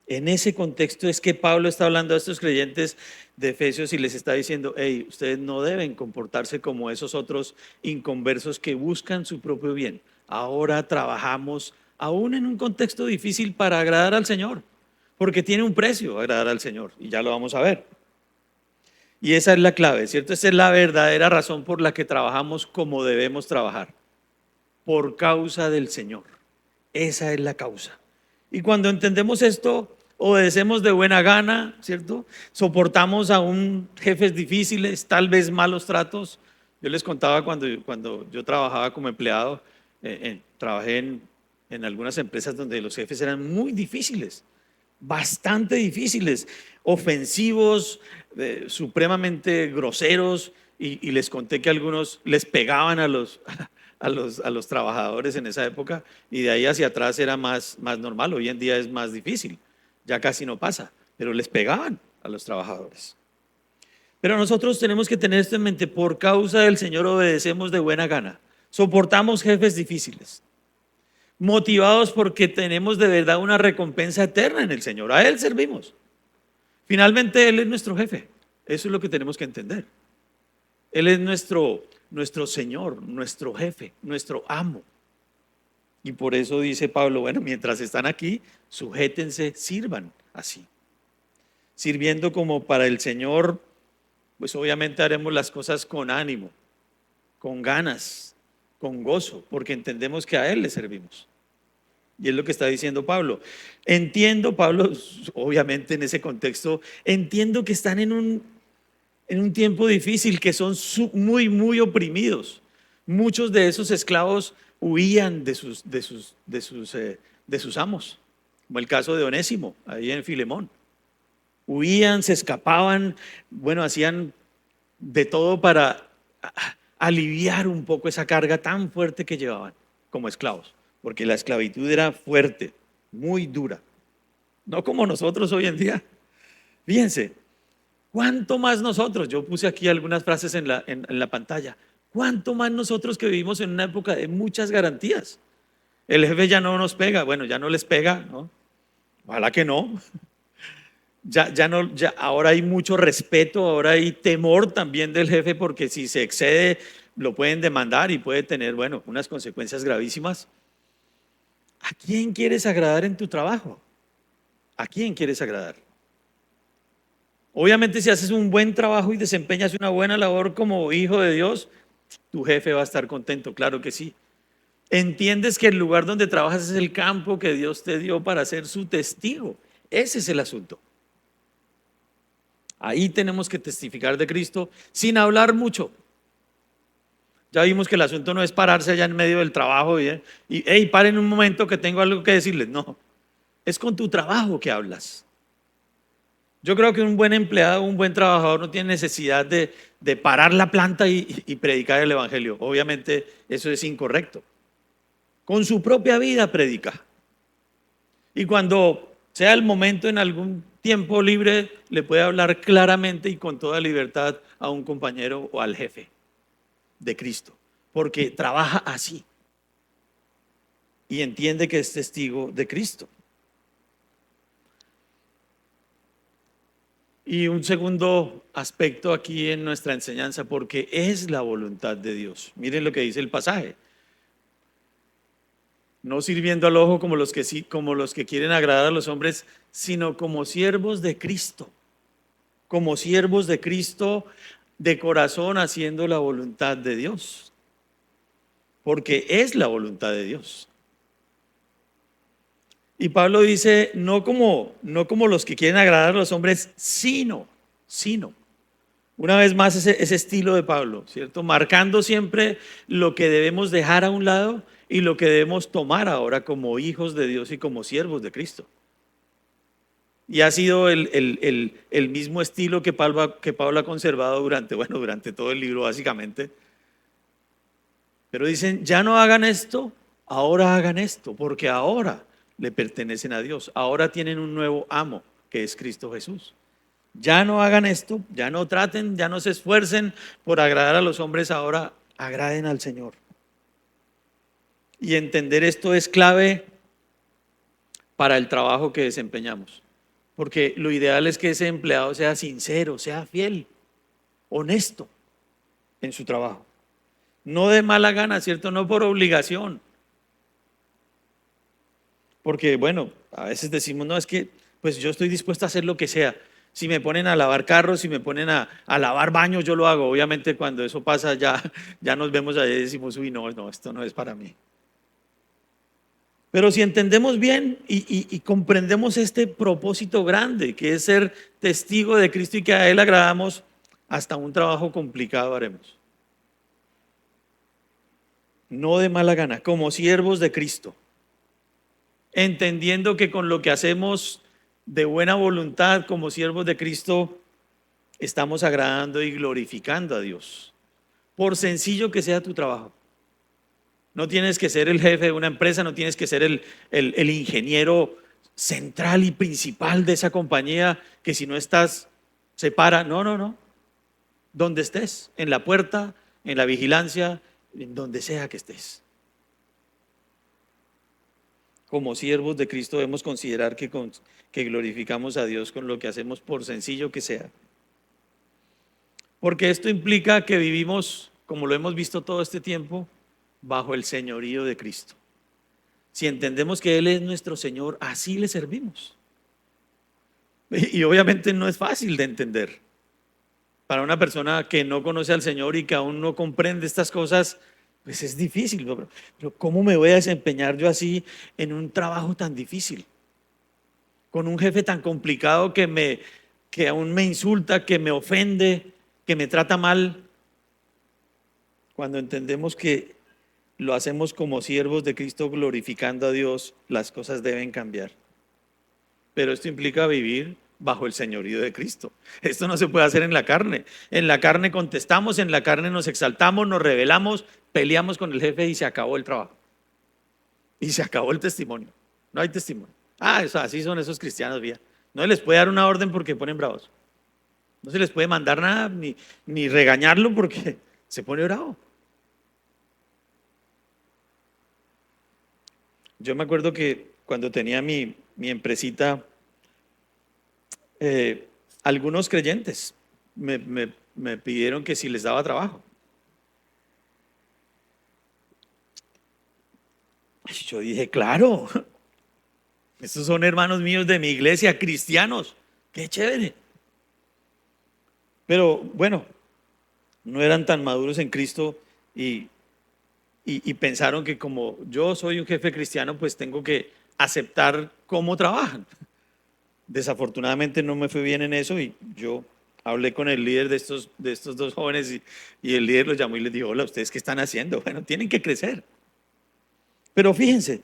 En ese contexto es que Pablo está hablando a estos creyentes de Efesios y les está diciendo, hey, ustedes no deben comportarse como esos otros inconversos que buscan su propio bien. Ahora trabajamos aún en un contexto difícil para agradar al Señor, porque tiene un precio agradar al Señor y ya lo vamos a ver. Y esa es la clave, ¿cierto? Esa es la verdadera razón por la que trabajamos como debemos trabajar, por causa del Señor. Esa es la causa. Y cuando entendemos esto, obedecemos de buena gana, ¿cierto? Soportamos aún jefes difíciles, tal vez malos tratos. Yo les contaba cuando yo trabajaba como empleado, trabajé en algunas empresas donde los jefes eran muy difíciles, bastante difíciles, ofensivos, supremamente groseros, y les conté que algunos les pegaban a los trabajadores en esa época, y de ahí hacia atrás era más normal. Hoy en día es más difícil, ya casi no pasa, pero les pegaban a los trabajadores. Pero nosotros tenemos que tener esto en mente: por causa del Señor obedecemos de buena gana, soportamos jefes difíciles, motivados porque tenemos de verdad una recompensa eterna en el Señor. A Él servimos. Finalmente Él es nuestro jefe. Eso es lo que tenemos que entender. Él es nuestro Señor, nuestro jefe, nuestro amo. Y por eso dice Pablo, bueno, mientras están aquí, sujétense, sirvan así. Sirviendo como para el Señor, pues obviamente haremos las cosas con ánimo, con ganas, con gozo, porque entendemos que a Él le servimos. Y es lo que está diciendo Pablo. Entiendo, Pablo, obviamente en ese contexto, entiendo que están en un tiempo difícil, que son muy oprimidos. Muchos de esos esclavos huían de sus amos, como el caso de Onésimo, ahí en Filemón. Huían, se escapaban, bueno, hacían de todo para aliviar un poco esa carga tan fuerte que llevaban como esclavos, porque la esclavitud era fuerte, muy dura, no como nosotros hoy en día. Fíjense, ¿cuánto más nosotros? Yo puse aquí algunas frases en la pantalla. ¿Cuánto más nosotros que vivimos en una época de muchas garantías? El jefe ya no nos pega, bueno, ya no les pega, ¿no? Ojalá que no. Ya no, ya, ahora hay mucho respeto, ahora hay temor también del jefe, porque si se excede lo pueden demandar y puede tener, bueno, unas consecuencias gravísimas. ¿A quién quieres agradar en tu trabajo? ¿A quién quieres agradar? Obviamente, si haces un buen trabajo y desempeñas una buena labor como hijo de Dios, tu jefe va a estar contento, claro que sí. Entiendes que el lugar donde trabajas es el campo que Dios te dio para ser su testigo. Ese es el asunto. Ahí tenemos que testificar de Cristo sin hablar mucho. Ya vimos que el asunto no es pararse allá en medio del trabajo y hey, paren un momento que tengo algo que decirles. No, es con tu trabajo que hablas. Yo creo que un buen empleado, un buen trabajador no tiene necesidad de parar la planta y predicar el evangelio. Obviamente eso es incorrecto. Con su propia vida predica. Y cuando sea el momento, en algún tiempo libre, le puede hablar claramente y con toda libertad a un compañero o al jefe de Cristo, porque trabaja así y entiende que es testigo de Cristo. Y un segundo aspecto aquí en nuestra enseñanza, porque es la voluntad de Dios. Miren lo que dice el pasaje: no sirviendo al ojo como los que quieren agradar a los hombres, sino como siervos de Cristo. Como siervos de Cristo, de corazón, haciendo la voluntad de Dios, porque es la voluntad de Dios. Y Pablo dice, no como los que quieren agradar a los hombres, sino. Una vez más, ese estilo de Pablo, ¿cierto? Marcando siempre lo que debemos dejar a un lado y lo que debemos tomar ahora como hijos de Dios y como siervos de Cristo. Y ha sido el mismo estilo que Pablo ha conservado durante todo el libro, básicamente. Pero dicen, ya no hagan esto, ahora hagan esto, porque ahora le pertenecen a Dios. Ahora tienen un nuevo amo, que es Cristo Jesús. Ya no hagan esto, ya no traten, ya no se esfuercen por agradar a los hombres, ahora agraden al Señor. Y entender esto es clave para el trabajo que desempeñamos. Porque lo ideal es que ese empleado sea sincero, sea fiel, honesto en su trabajo. No de mala gana, ¿cierto? No por obligación. Porque bueno, a veces decimos, no, es que pues yo estoy dispuesto a hacer lo que sea. Si me ponen a lavar carros, si me ponen a lavar baños, yo lo hago. Obviamente cuando eso pasa ya nos vemos allá y decimos, uy, no, esto no es para mí. Pero si entendemos bien y comprendemos este propósito grande, que es ser testigo de Cristo y que a Él agradamos, hasta un trabajo complicado haremos. No de mala gana, como siervos de Cristo, entendiendo que con lo que hacemos de buena voluntad como siervos de Cristo, estamos agradando y glorificando a Dios, por sencillo que sea tu trabajo. No tienes que ser el jefe de una empresa, no tienes que ser el ingeniero central y principal de esa compañía que si no estás, se para. No. Donde estés, en la puerta, en la vigilancia, en donde sea que estés. Como siervos de Cristo debemos considerar que glorificamos a Dios con lo que hacemos, por sencillo que sea. Porque esto implica que vivimos, como lo hemos visto todo este tiempo, bajo el señorío de Cristo. Si entendemos que Él es nuestro Señor, así le servimos. Y obviamente no es fácil de entender. Para una persona que no conoce al Señor y que aún no comprende estas cosas, pues es difícil. Pero ¿cómo me voy a desempeñar yo así en un trabajo tan difícil? Con un jefe tan complicado que aún me insulta, que me ofende, que me trata mal. Cuando entendemos que lo hacemos como siervos de Cristo glorificando a Dios, las cosas deben cambiar. Pero esto implica vivir bajo el señorío de Cristo. Esto no se puede hacer en la carne. En la carne contestamos, en la carne nos exaltamos, nos rebelamos, peleamos con el jefe y se acabó el trabajo. Y se acabó el testimonio. No hay testimonio. Así son esos cristianos, vía. No se les puede dar una orden porque ponen bravos. No se les puede mandar nada ni regañarlo porque se pone bravo. Yo me acuerdo que cuando tenía mi empresita, algunos creyentes me pidieron que si les daba trabajo. Y yo dije, claro, estos son hermanos míos de mi iglesia, cristianos, qué chévere. Pero bueno, no eran tan maduros en Cristo y pensaron que como yo soy un jefe cristiano, pues tengo que aceptar cómo trabajan. Desafortunadamente no me fue bien en eso y yo hablé con el líder de estos dos jóvenes y el líder los llamó y les dijo, hola, ¿ustedes qué están haciendo? Bueno, tienen que crecer. Pero fíjense,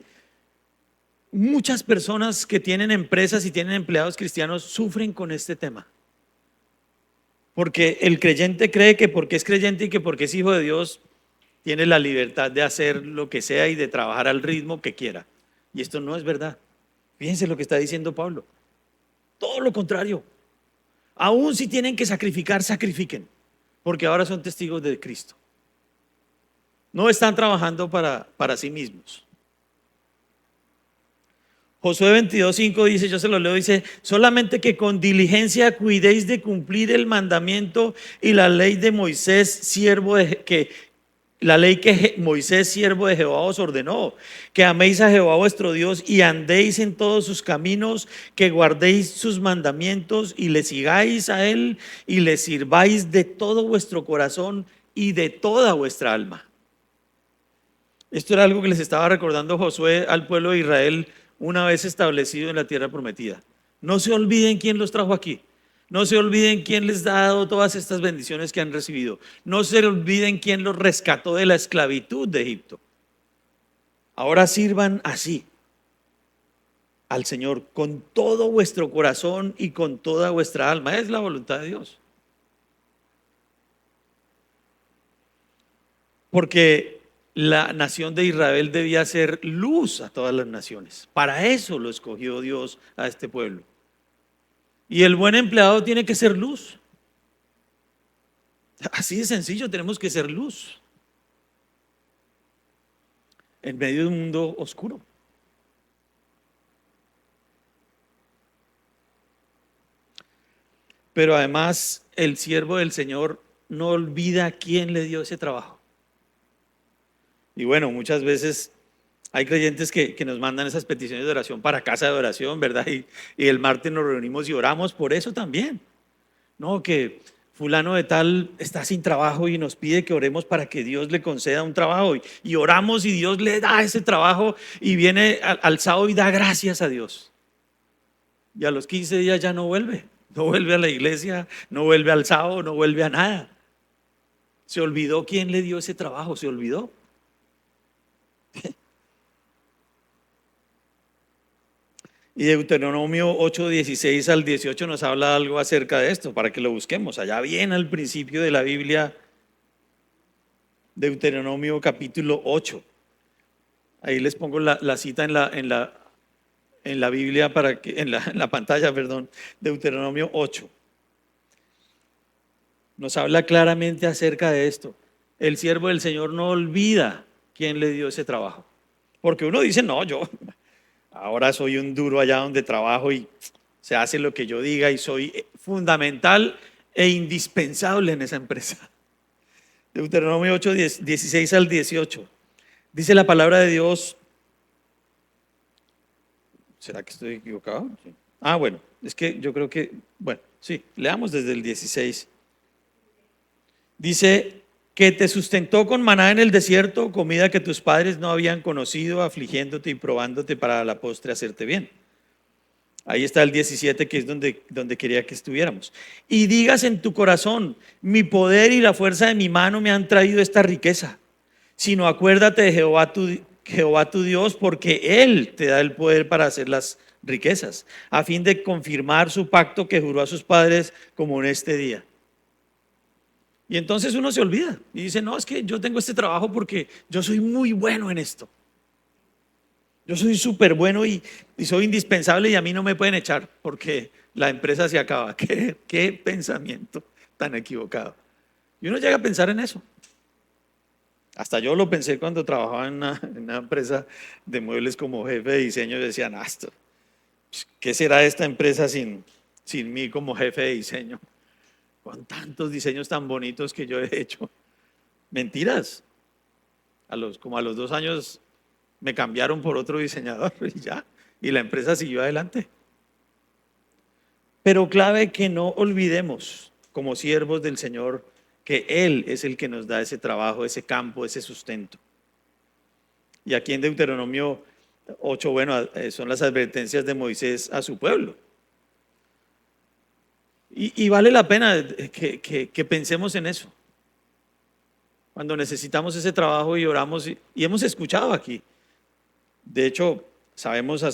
muchas personas que tienen empresas y tienen empleados cristianos sufren con este tema. Porque el creyente cree que porque es creyente y que porque es hijo de Dios, tiene la libertad de hacer lo que sea y de trabajar al ritmo que quiera. Y esto no es verdad. Fíjense lo que está diciendo Pablo. Todo lo contrario. Aún si tienen que sacrificar, sacrifiquen. Porque ahora son testigos de Cristo. No están trabajando para sí mismos. Josué 22:5 dice, yo se lo leo, dice, solamente que con diligencia cuidéis de cumplir el mandamiento y la ley de Moisés, siervo de la ley que Moisés, siervo de Jehová, os ordenó, que améis a Jehová vuestro Dios y andéis en todos sus caminos, que guardéis sus mandamientos y le sigáis a él y le sirváis de todo vuestro corazón y de toda vuestra alma. Esto era algo que les estaba recordando Josué al pueblo de Israel una vez establecido en la tierra prometida. No se olviden quién los trajo aquí. No se olviden quién les ha dado todas estas bendiciones que han recibido. No se olviden quién los rescató de la esclavitud de Egipto. Ahora sirvan así al Señor con todo vuestro corazón y con toda vuestra alma. Es la voluntad de Dios. Porque la nación de Israel debía ser luz a todas las naciones. Para eso lo escogió Dios a este pueblo. Y el buen empleado tiene que ser luz. Así de sencillo, tenemos que ser luz en medio de un mundo oscuro. Pero además el siervo del Señor no olvida quién le dio ese trabajo. Y bueno, muchas veces hay creyentes que nos mandan esas peticiones de oración para casa de oración, ¿verdad? Y el martes nos reunimos y oramos por eso también. No, que fulano de tal está sin trabajo y nos pide que oremos para que Dios le conceda un trabajo. Y oramos y Dios le da ese trabajo y viene al sábado y da gracias a Dios. Y a los 15 días ya no vuelve. No vuelve a la iglesia, no vuelve al sábado, no vuelve a nada. Se olvidó quién le dio ese trabajo, se olvidó. Y Deuteronomio 8, 16 al 18 nos habla algo acerca de esto, para que lo busquemos. Allá bien al principio de la Biblia, Deuteronomio capítulo 8. Ahí les pongo la cita en la Biblia, para que, en la pantalla, perdón. Deuteronomio 8. Nos habla claramente acerca de esto. El siervo del Señor no olvida quién le dio ese trabajo. Porque uno dice, no, yo ahora soy un duro allá donde trabajo y se hace lo que yo diga y soy fundamental e indispensable en esa empresa. Deuteronomio 8, 16 al 18. Dice la palabra de Dios. ¿Será que estoy equivocado? Sí. Ah, bueno, es que yo creo que, bueno, sí, leamos desde el 16. Dice que te sustentó con maná en el desierto, comida que tus padres no habían conocido, afligiéndote y probándote para a la postre hacerte bien. Ahí está el 17, que es donde quería que estuviéramos. Y digas en tu corazón, mi poder y la fuerza de mi mano me han traído esta riqueza. Sino acuérdate de Jehová tu Dios, porque Él te da el poder para hacer las riquezas, a fin de confirmar su pacto que juró a sus padres como en este día. Y entonces uno se olvida y dice, no, es que yo tengo este trabajo porque yo soy muy bueno en esto. Yo soy súper bueno y soy indispensable y a mí no me pueden echar porque la empresa se acaba. ¿Qué pensamiento tan equivocado? Y uno llega a pensar en eso. Hasta yo lo pensé cuando trabajaba en una empresa de muebles como jefe de diseño. Yo decía, no, ¿qué será esta empresa sin mí como jefe de diseño? Con tantos diseños tan bonitos que yo he hecho. Mentiras. Como a los 2 años me cambiaron por otro diseñador y ya. Y la empresa siguió adelante. Pero clave que no olvidemos, como siervos del Señor, que Él es el que nos da ese trabajo, ese campo, ese sustento. Y aquí en Deuteronomio 8, bueno, son las advertencias de Moisés a su pueblo. Y vale la pena que pensemos en eso. Cuando necesitamos ese trabajo y oramos, y hemos escuchado aquí. De hecho, sabemos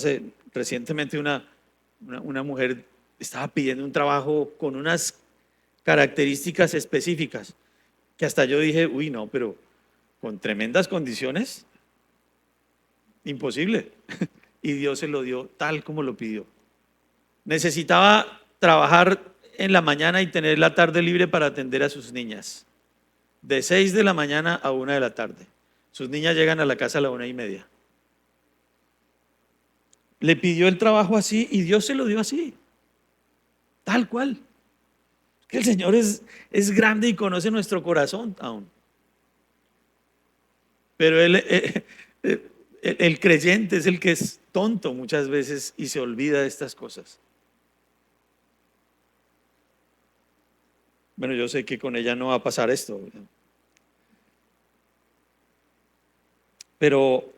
recientemente una mujer estaba pidiendo un trabajo con unas características específicas, que hasta yo dije, uy, no, pero con tremendas condiciones, imposible. Y Dios se lo dio tal como lo pidió. Necesitaba trabajar en la mañana y tener la tarde libre para atender a sus niñas. De 6 de la mañana a 1 de la tarde. Sus niñas llegan a la casa a la 1:30. Le pidió el trabajo así y Dios se lo dio así. Tal cual. Que el Señor es grande y conoce nuestro corazón aún. Pero el creyente es el que es tonto muchas veces y se olvida de estas cosas. Bueno, yo sé que con ella no va a pasar esto. Pero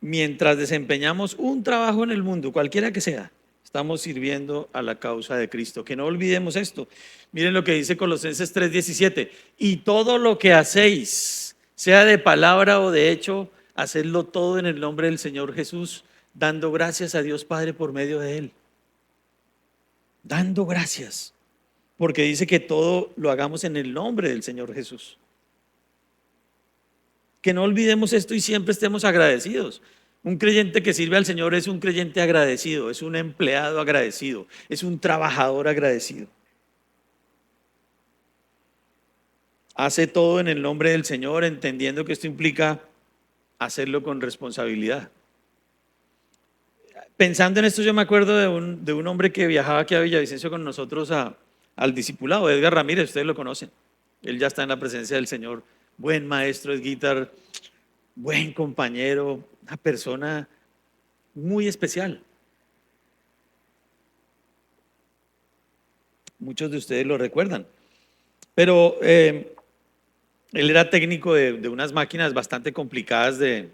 mientras desempeñamos un trabajo en el mundo, cualquiera que sea, Estamos sirviendo a la causa de Cristo. Que no olvidemos esto. Miren lo que dice Colosenses 3:17. Y todo lo que hacéis, sea de palabra o de hecho, hacedlo todo en el nombre del Señor Jesús, dando gracias a Dios Padre por medio de Él. Dando gracias. Porque dice que todo lo hagamos en el nombre del Señor Jesús. Que no olvidemos esto y siempre estemos agradecidos. Un creyente que sirve al Señor es un creyente agradecido, es un empleado agradecido, es un trabajador agradecido. Hace todo en el nombre del Señor, entendiendo que esto implica hacerlo con responsabilidad. Pensando en esto, yo me acuerdo de un hombre que viajaba aquí a Villavicencio con nosotros al discipulado, Edgar Ramírez, ustedes lo conocen. Él ya está en la presencia del Señor. Buen maestro de guitarra, buen compañero, una persona muy especial. Muchos de ustedes lo recuerdan. Pero él era técnico de unas máquinas bastante complicadas de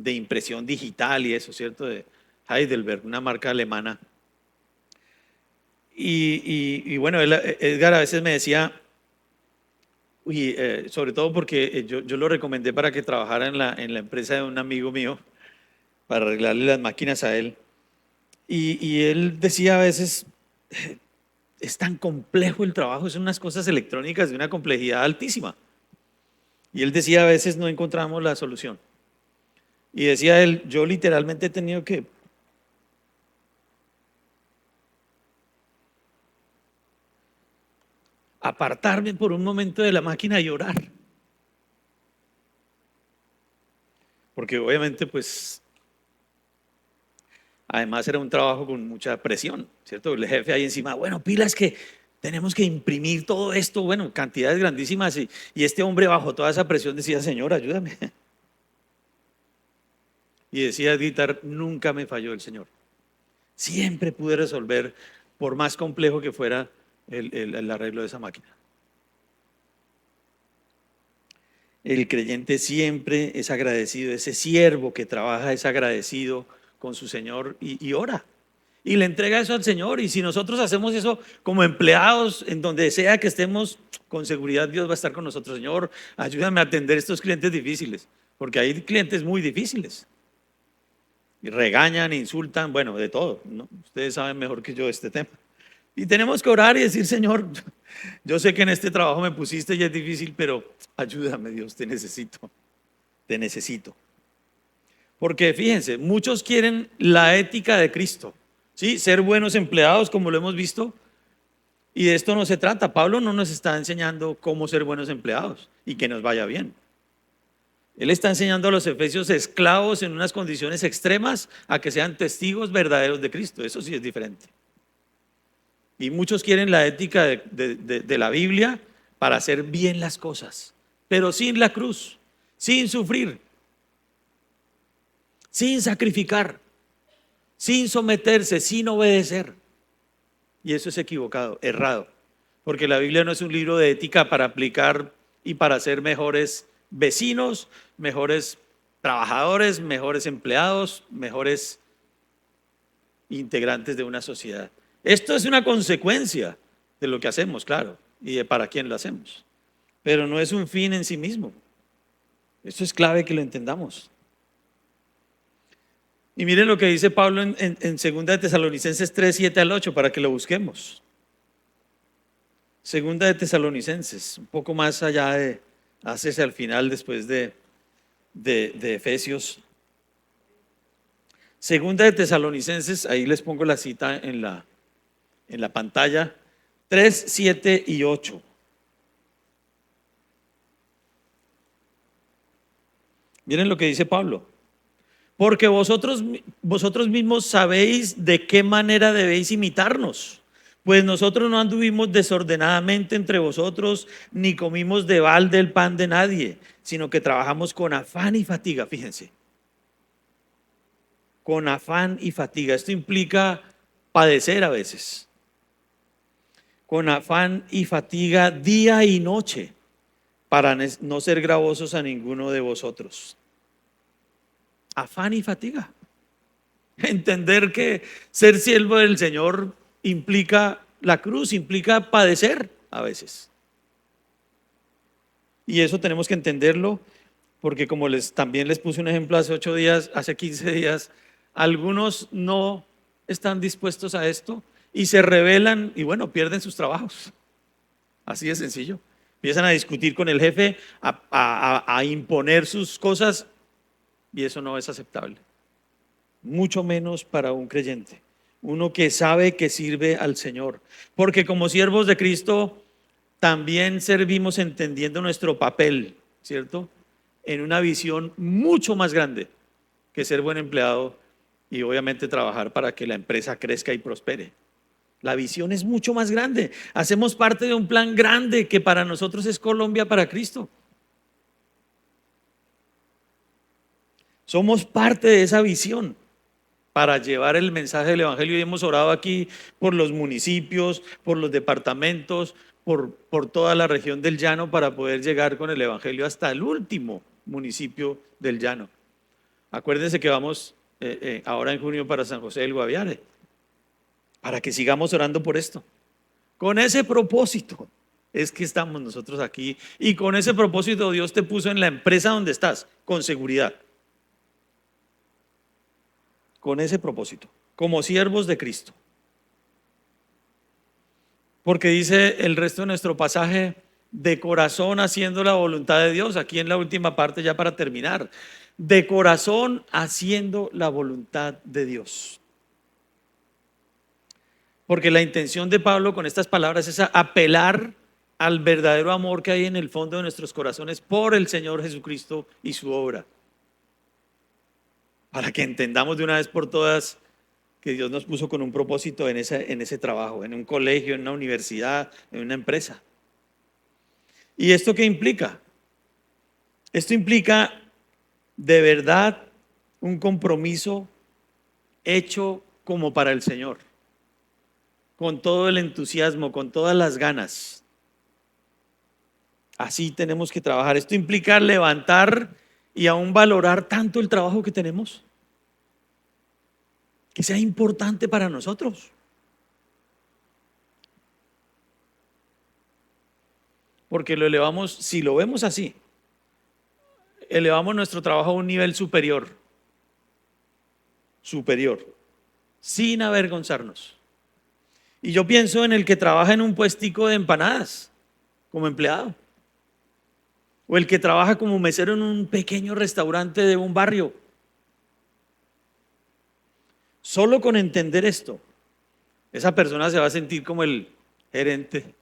impresión digital y eso, ¿cierto? De Heidelberg, una marca alemana. Y bueno, Edgar a veces me decía, sobre todo porque yo lo recomendé para que trabajara en la empresa de un amigo mío, para arreglarle las máquinas a él. Y él decía a veces, es tan complejo el trabajo, son unas cosas electrónicas de una complejidad altísima. Y él decía a veces no encontramos la solución. Y decía él, yo literalmente he tenido que apartarme por un momento de la máquina y orar. Porque obviamente pues además era un trabajo con mucha presión, ¿cierto? El jefe ahí encima, bueno, pilas que tenemos que imprimir todo esto, bueno, cantidades grandísimas. Y este hombre bajo toda esa presión decía, Señor, ayúdame. Y decía Dieter, nunca me falló el Señor. Siempre pude resolver, por más complejo que fuera el arreglo de esa máquina. El creyente siempre es agradecido, ese siervo que trabaja es agradecido con su Señor y ora. Y le entrega eso al Señor. Y si nosotros hacemos eso como empleados, en donde sea que estemos, con seguridad Dios va a estar con nosotros. Señor, ayúdame a atender estos clientes difíciles, porque hay clientes muy difíciles. Y regañan, insultan, bueno, de todo, ¿no? Ustedes saben mejor que yo este tema. Y tenemos que orar y decir, Señor, yo sé que en este trabajo me pusiste y es difícil, pero ayúdame Dios, te necesito, te necesito. Porque fíjense, muchos quieren la ética de Cristo, ¿sí? Ser buenos empleados, como lo hemos visto, y de esto no se trata. Pablo no nos está enseñando cómo ser buenos empleados y que nos vaya bien. Él está enseñando a los efesios esclavos en unas condiciones extremas a que sean testigos verdaderos de Cristo. Eso sí es diferente. Y muchos quieren la ética de la Biblia para hacer bien las cosas, pero sin la cruz, sin sufrir, sin sacrificar, sin someterse, sin obedecer. Y eso es equivocado, errado, porque la Biblia no es un libro de ética para aplicar y para ser mejores vecinos, mejores trabajadores, mejores empleados, mejores integrantes de una sociedad. Esto es una consecuencia de lo que hacemos, claro, y de para quién lo hacemos, pero no es un fin en sí mismo. Esto es clave que lo entendamos. Y miren lo que dice Pablo en 2 de Tesalonicenses 3, 7 al 8, para que lo busquemos. 2 de Tesalonicenses, un poco más allá de, haces al final después de Efesios. 2 de Tesalonicenses, ahí les pongo la cita en la pantalla, 3, 7 y 8. Miren lo que dice Pablo. Porque vosotros mismos sabéis de qué manera debéis imitarnos. Pues nosotros no anduvimos desordenadamente entre vosotros, ni comimos de balde el pan de nadie, sino que trabajamos con afán y fatiga, fíjense. Con afán y fatiga. Esto implica padecer a veces. Con afán y fatiga día y noche, para no ser gravosos a ninguno de vosotros. Afán y fatiga. Entender que ser siervo del Señor implica la cruz, implica padecer a veces. Y eso tenemos que entenderlo porque como también les puse un ejemplo hace 8 días, hace 15 días, algunos no están dispuestos a esto y se rebelan y bueno, pierden sus trabajos. Así de sencillo. Empiezan a discutir con el jefe, a imponer sus cosas y eso no es aceptable. Mucho menos para un creyente, uno que sabe que sirve al Señor. Porque como siervos de Cristo también servimos entendiendo nuestro papel, ¿cierto? En una visión mucho más grande que ser buen empleado y obviamente trabajar para que la empresa crezca y prospere. La visión es mucho más grande. Hacemos parte de un plan grande que para nosotros es Colombia para Cristo. Somos parte de esa visión para llevar el mensaje del Evangelio y hemos orado aquí por los municipios, por los departamentos, por toda la región del Llano para poder llegar con el Evangelio hasta el último municipio del Llano. Acuérdense que vamos ahora en junio para San José del Guaviare, para que sigamos orando por esto. Con ese propósito es que estamos nosotros aquí y con ese propósito Dios te puso en la empresa donde estás, con seguridad. Con ese propósito, como siervos de Cristo. Porque dice el resto de nuestro pasaje, de corazón haciendo la voluntad de Dios, aquí en la última parte ya para terminar, de corazón haciendo la voluntad de Dios. Porque la intención de Pablo con estas palabras es apelar al verdadero amor que hay en el fondo de nuestros corazones por el Señor Jesucristo y su obra. Para que entendamos de una vez por todas que Dios nos puso con un propósito en ese trabajo, en un colegio, en una universidad, en una empresa. ¿Y esto qué implica? Esto implica de verdad un compromiso hecho como para el Señor, con todo el entusiasmo, con todas las ganas. Así tenemos que trabajar. Esto implica levantar y aún valorar tanto el trabajo que tenemos, que sea importante para nosotros. Porque lo elevamos, si lo vemos así, elevamos nuestro trabajo a un nivel superior, sin avergonzarnos. Y yo pienso en el que trabaja en un puestico de empanadas como empleado, o el que trabaja como mesero en un pequeño restaurante de un barrio. Solo con entender esto, esa persona se va a sentir como el gerente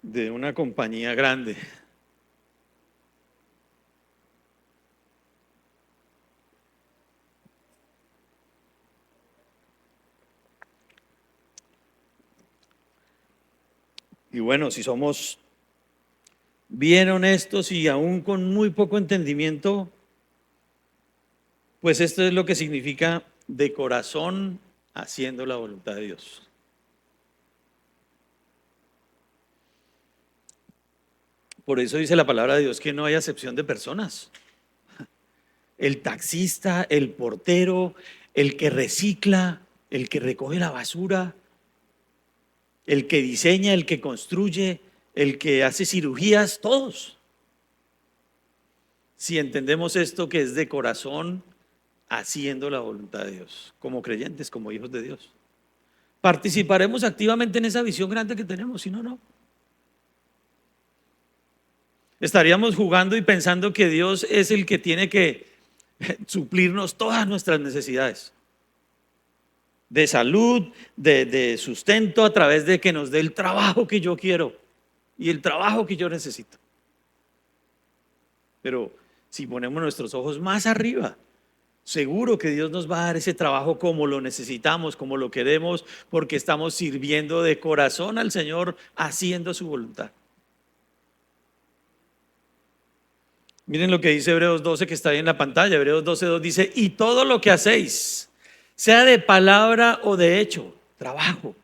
de una compañía grande. Y bueno, si somos bien honestos y aún con muy poco entendimiento, pues esto es lo que significa de corazón haciendo la voluntad de Dios. Por eso dice la palabra de Dios que no hay acepción de personas. El taxista, el portero, el que recicla, el que recoge la basura, el que diseña, el que construye, el que hace cirugías, todos. Si entendemos esto que es de corazón haciendo la voluntad de Dios, como creyentes, como hijos de Dios, participaremos activamente en esa visión grande que tenemos, si no, no. Estaríamos jugando y pensando que Dios es el que tiene que suplirnos todas nuestras necesidades de salud, de sustento, a través de que nos dé el trabajo que yo quiero y el trabajo que yo necesito. Pero si ponemos nuestros ojos más arriba, seguro que Dios nos va a dar ese trabajo como lo necesitamos, como lo queremos, porque estamos sirviendo de corazón al Señor, haciendo su voluntad. Miren lo que dice Hebreos 12, que está ahí en la pantalla. Hebreos 12:2 dice, y todo lo que hacéis, sea de palabra o de hecho, trabajo,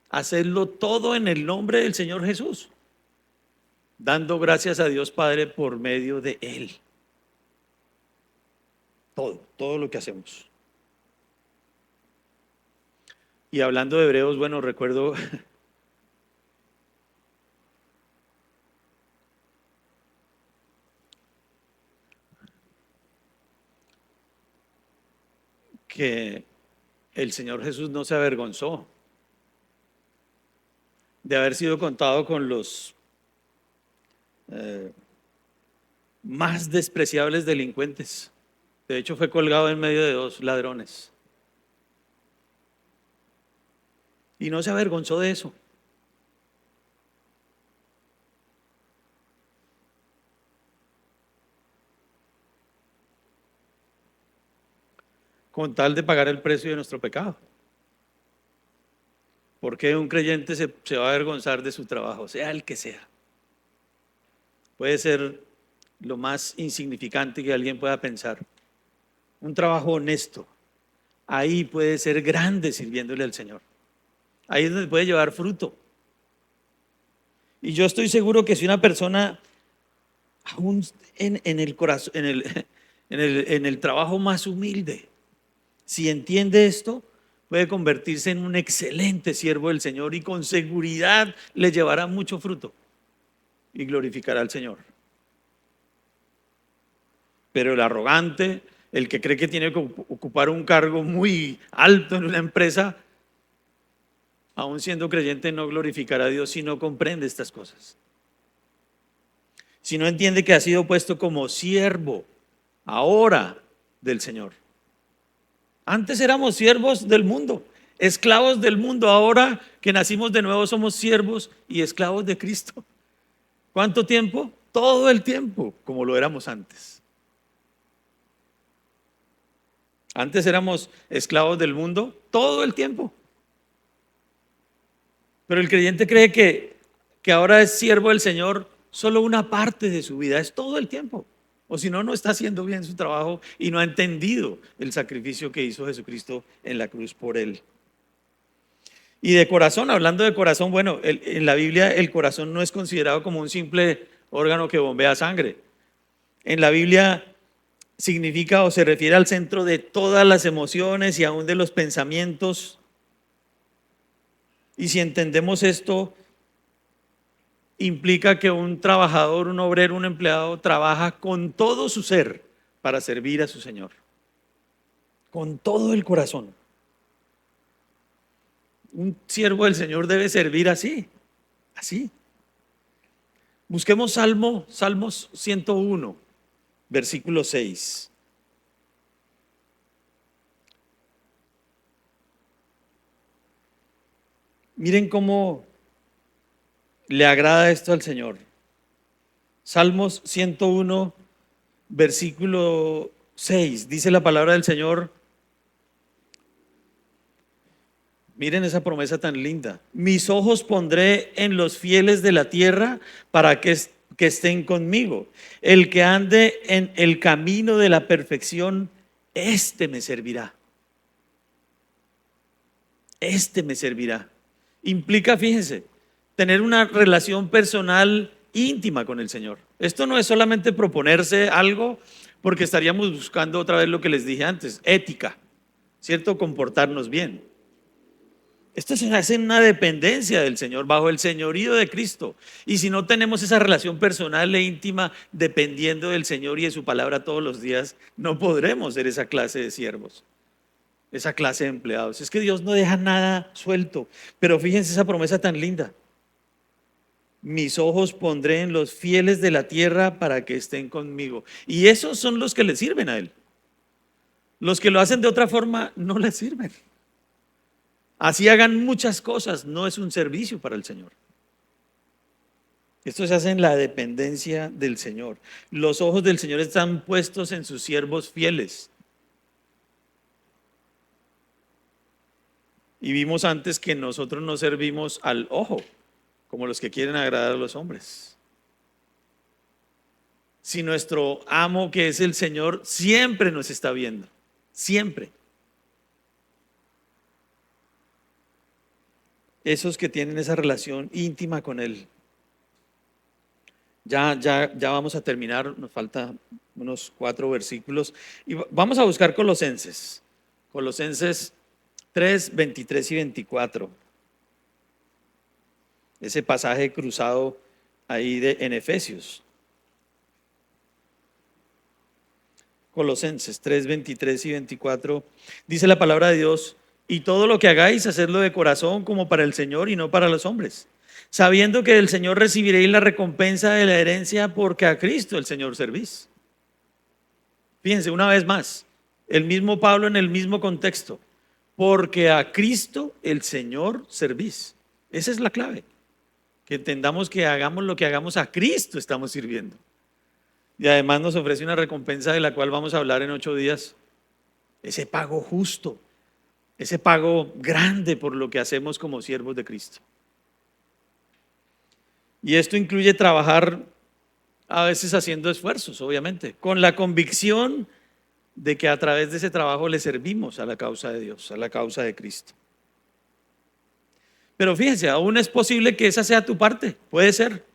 hacedlo todo en el nombre del Señor Jesús, dando gracias a Dios Padre por medio de Él. Todo lo que hacemos. Y hablando de Hebreos, bueno, recuerdo que el Señor Jesús no se avergonzó de haber sido contado con los eh, más despreciables delincuentes. De hecho, fue colgado en medio de dos ladrones. Y no se avergonzó de eso. Con tal de pagar el precio de nuestro pecado. ¿Por qué un creyente se va a avergonzar de su trabajo, sea el que sea? Puede ser lo más insignificante que alguien pueda pensar. Un trabajo honesto, ahí puede ser grande sirviéndole al Señor. Ahí es donde puede llevar fruto. Y yo estoy seguro que si una persona, aún en el corazón, en el trabajo más humilde, si entiende esto, puede convertirse en un excelente siervo del Señor y con seguridad le llevará mucho fruto y glorificará al Señor. Pero el arrogante, el que cree que tiene que ocupar un cargo muy alto en una empresa, aún siendo creyente, no glorificará a Dios si no comprende estas cosas. Si no entiende que ha sido puesto como siervo ahora del Señor. Antes éramos siervos del mundo, esclavos del mundo. Ahora que nacimos de nuevo somos siervos y esclavos de Cristo. ¿Cuánto tiempo? Todo el tiempo, como lo éramos antes. Antes éramos esclavos del mundo todo el tiempo. Pero el creyente cree que ahora es siervo del Señor solo una parte de su vida, es todo el tiempo. O si no, no está haciendo bien su trabajo y no ha entendido el sacrificio que hizo Jesucristo en la cruz por él. Y de corazón, hablando de corazón, bueno, en la Biblia el corazón no es considerado como un simple órgano que bombea sangre. En la Biblia significa o se refiere al centro de todas las emociones y aún de los pensamientos. Y si entendemos esto, implica que un trabajador, un obrero, un empleado trabaja con todo su ser para servir a su Señor. Con todo el corazón. Un siervo del Señor debe servir así, así. Busquemos Salmos 101, versículo 6. Miren cómo le agrada esto al Señor. Salmos 101, versículo 6. Dice la palabra del Señor. Miren esa promesa tan linda. Mis ojos pondré en los fieles de la tierra para que estén conmigo. El que ande en el camino de la perfección, este me servirá. Este me servirá. Implica, fíjense, tener una relación personal íntima con el Señor. Esto no es solamente proponerse algo, porque estaríamos buscando otra vez lo que les dije antes, ética, ¿cierto? Comportarnos bien. Esto se hace en una dependencia del Señor, bajo el señorío de Cristo. Y si no tenemos esa relación personal e íntima dependiendo del Señor y de su palabra todos los días, no podremos ser esa clase de siervos, esa clase de empleados. Es que Dios no deja nada suelto. Pero fíjense esa promesa tan linda. Mis ojos pondré en los fieles de la tierra para que estén conmigo. Y esos son los que le sirven a Él. Los que lo hacen de otra forma no le sirven. Así hagan muchas cosas, no es un servicio para el Señor. Esto se hace en la dependencia del Señor. Los ojos del Señor están puestos en sus siervos fieles. Y vimos antes que nosotros no servimos al ojo, como los que quieren agradar a los hombres. Si nuestro amo, que es el Señor, siempre nos está viendo, siempre. Esos que tienen esa relación íntima con Él. Ya vamos a terminar, nos falta unos 4 versículos y vamos a buscar Colosenses. Colosenses 3, 23 y 24. Ese pasaje cruzado ahí en Efesios. Colosenses 3, 23 y 24. Dice la palabra de Dios: y todo lo que hagáis, hacedlo de corazón como para el Señor y no para los hombres, sabiendo que del Señor recibiréis la recompensa de la herencia, porque a Cristo el Señor servís. Fíjense una vez más, el mismo Pablo en el mismo contexto: porque a Cristo el Señor servís. Esa es la clave, que entendamos que hagamos lo que hagamos, a Cristo estamos sirviendo. Y además nos ofrece una recompensa de la cual vamos a hablar en 8 días. Ese pago justo, ese pago grande por lo que hacemos como siervos de Cristo. Y esto incluye trabajar a veces haciendo esfuerzos, obviamente, con la convicción de que a través de ese trabajo le servimos a la causa de Dios, a la causa de Cristo. Pero fíjense, aún es posible que esa sea tu parte, puede ser.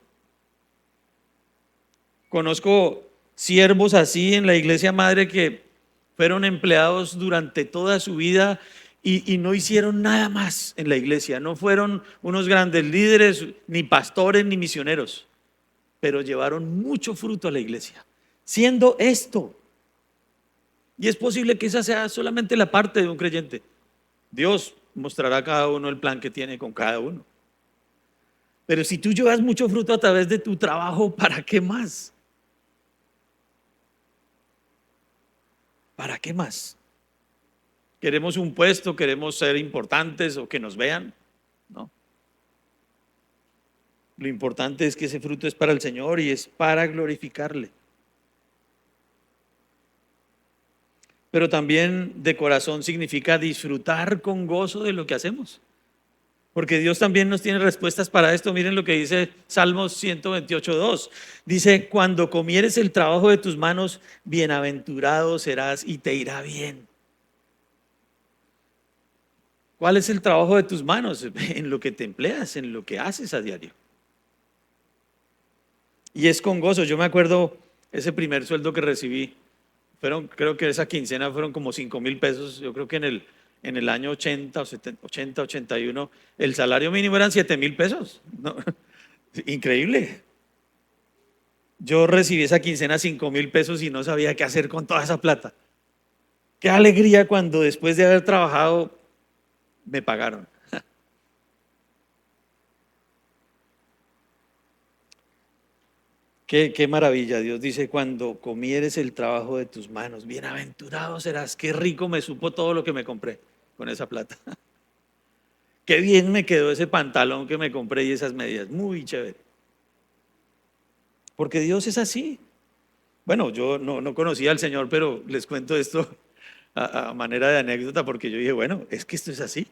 Conozco siervos así en la iglesia madre que fueron empleados durante toda su vida y no hicieron nada más en la iglesia. No fueron unos grandes líderes, ni pastores, ni misioneros, pero llevaron mucho fruto a la iglesia, siendo esto. Y es posible que esa sea solamente la parte de un creyente. Dios mostrará a cada uno el plan que tiene con cada uno. Pero si tú llevas mucho fruto a través de tu trabajo, ¿para qué más? ¿Para qué más? ¿Queremos un puesto? ¿Queremos ser importantes o que nos vean? No. Lo importante es que ese fruto es para el Señor y es para glorificarle. Pero también de corazón significa disfrutar con gozo de lo que hacemos. Porque Dios también nos tiene respuestas para esto. Miren lo que dice Salmos 128:2. Dice: cuando comieres el trabajo de tus manos, bienaventurado serás y te irá bien. ¿Cuál es el trabajo de tus manos? En lo que te empleas, en lo que haces a diario. Y es con gozo. Yo me acuerdo ese primer sueldo que recibí. Creo que esa quincena fueron como 5.000 pesos. Yo creo que en el año 80 o 70, 80, 81, el salario mínimo eran 7.000 pesos. No, increíble. Yo recibí esa quincena 5.000 pesos y no sabía qué hacer con toda esa plata. Qué alegría cuando después de haber trabajado me pagaron. Qué maravilla. Dios dice: cuando comieres el trabajo de tus manos, bienaventurado serás. Qué rico me supo todo lo que me compré con esa plata. Qué bien me quedó ese pantalón que me compré y esas medias. Muy chévere. Porque Dios es así. Bueno, yo no conocía al Señor, pero les cuento esto a manera de anécdota, porque yo dije, bueno, es que esto es así.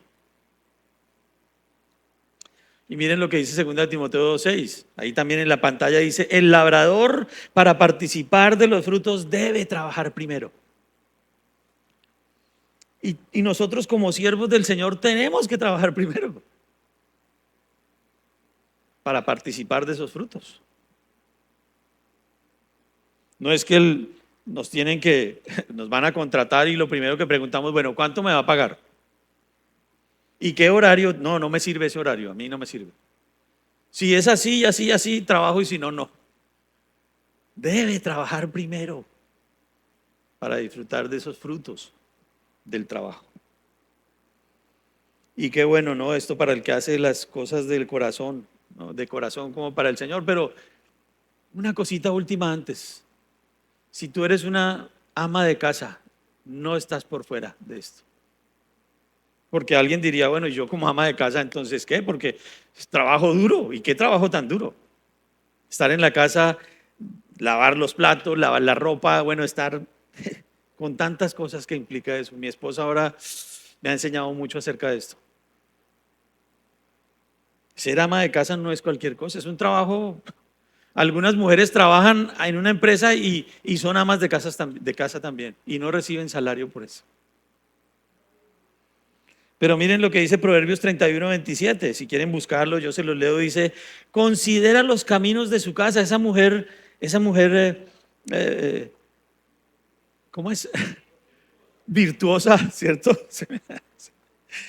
Y miren lo que dice 2 Timoteo 2:6. Ahí también en la pantalla dice: el labrador, para participar de los frutos, debe trabajar primero. Y nosotros como siervos del Señor tenemos que trabajar primero para participar de esos frutos. No es que nos van a contratar y lo primero que preguntamos: bueno, ¿cuánto me va a pagar? ¿Y qué horario? No me sirve ese horario, a mí no me sirve. Si es así, así, así, trabajo, y si no, no. Debe trabajar primero para disfrutar de esos frutos del trabajo. Y qué bueno, ¿no? Esto para el que hace las cosas del corazón, ¿no? De corazón como para el Señor. Pero una cosita última antes. Si tú eres una ama de casa, no estás por fuera de esto. Porque alguien diría: bueno, yo como ama de casa, entonces ¿qué? Porque es trabajo duro. ¿Y qué trabajo tan duro? Estar en la casa, lavar los platos, lavar la ropa, bueno, estar con tantas cosas que implica eso. Mi esposa ahora me ha enseñado mucho acerca de esto. Ser ama de casa no es cualquier cosa, es un trabajo. Algunas mujeres trabajan en una empresa y son amas de casa también y no reciben salario por eso. Pero miren lo que dice Proverbios 31:27. Si quieren buscarlo, yo se los leo. Dice: considera los caminos de su casa. Esa mujer, ¿cómo es? Virtuosa, ¿cierto?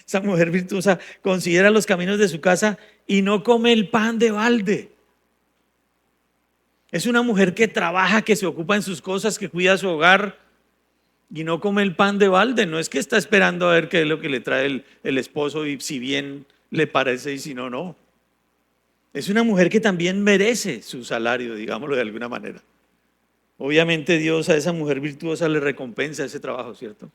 Esa mujer virtuosa considera los caminos de su casa y no come el pan de balde. Es una mujer que trabaja, que se ocupa en sus cosas, que cuida su hogar y no come el pan de balde. No es que está esperando a ver qué es lo que le trae el esposo y si bien le parece y si no, no. Es una mujer que también merece su salario, digámoslo de alguna manera. Obviamente Dios a esa mujer virtuosa le recompensa ese trabajo, ¿cierto?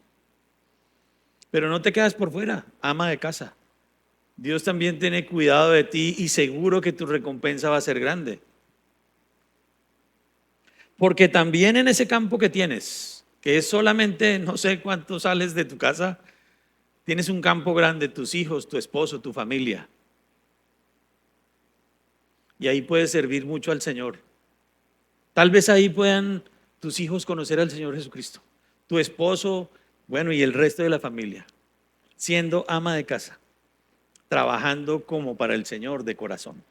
Pero no te quedas por fuera, ama de casa. Dios también tiene cuidado de ti y seguro que tu recompensa va a ser grande. Porque también en ese campo que tienes, que es solamente no sé cuánto sales de tu casa, tienes un campo grande, tus hijos, tu esposo, tu familia. Y ahí puedes servir mucho al Señor. Tal vez ahí puedan tus hijos conocer al Señor Jesucristo. Tu esposo, bueno, y el resto de la familia, siendo ama de casa, trabajando como para el Señor de corazón.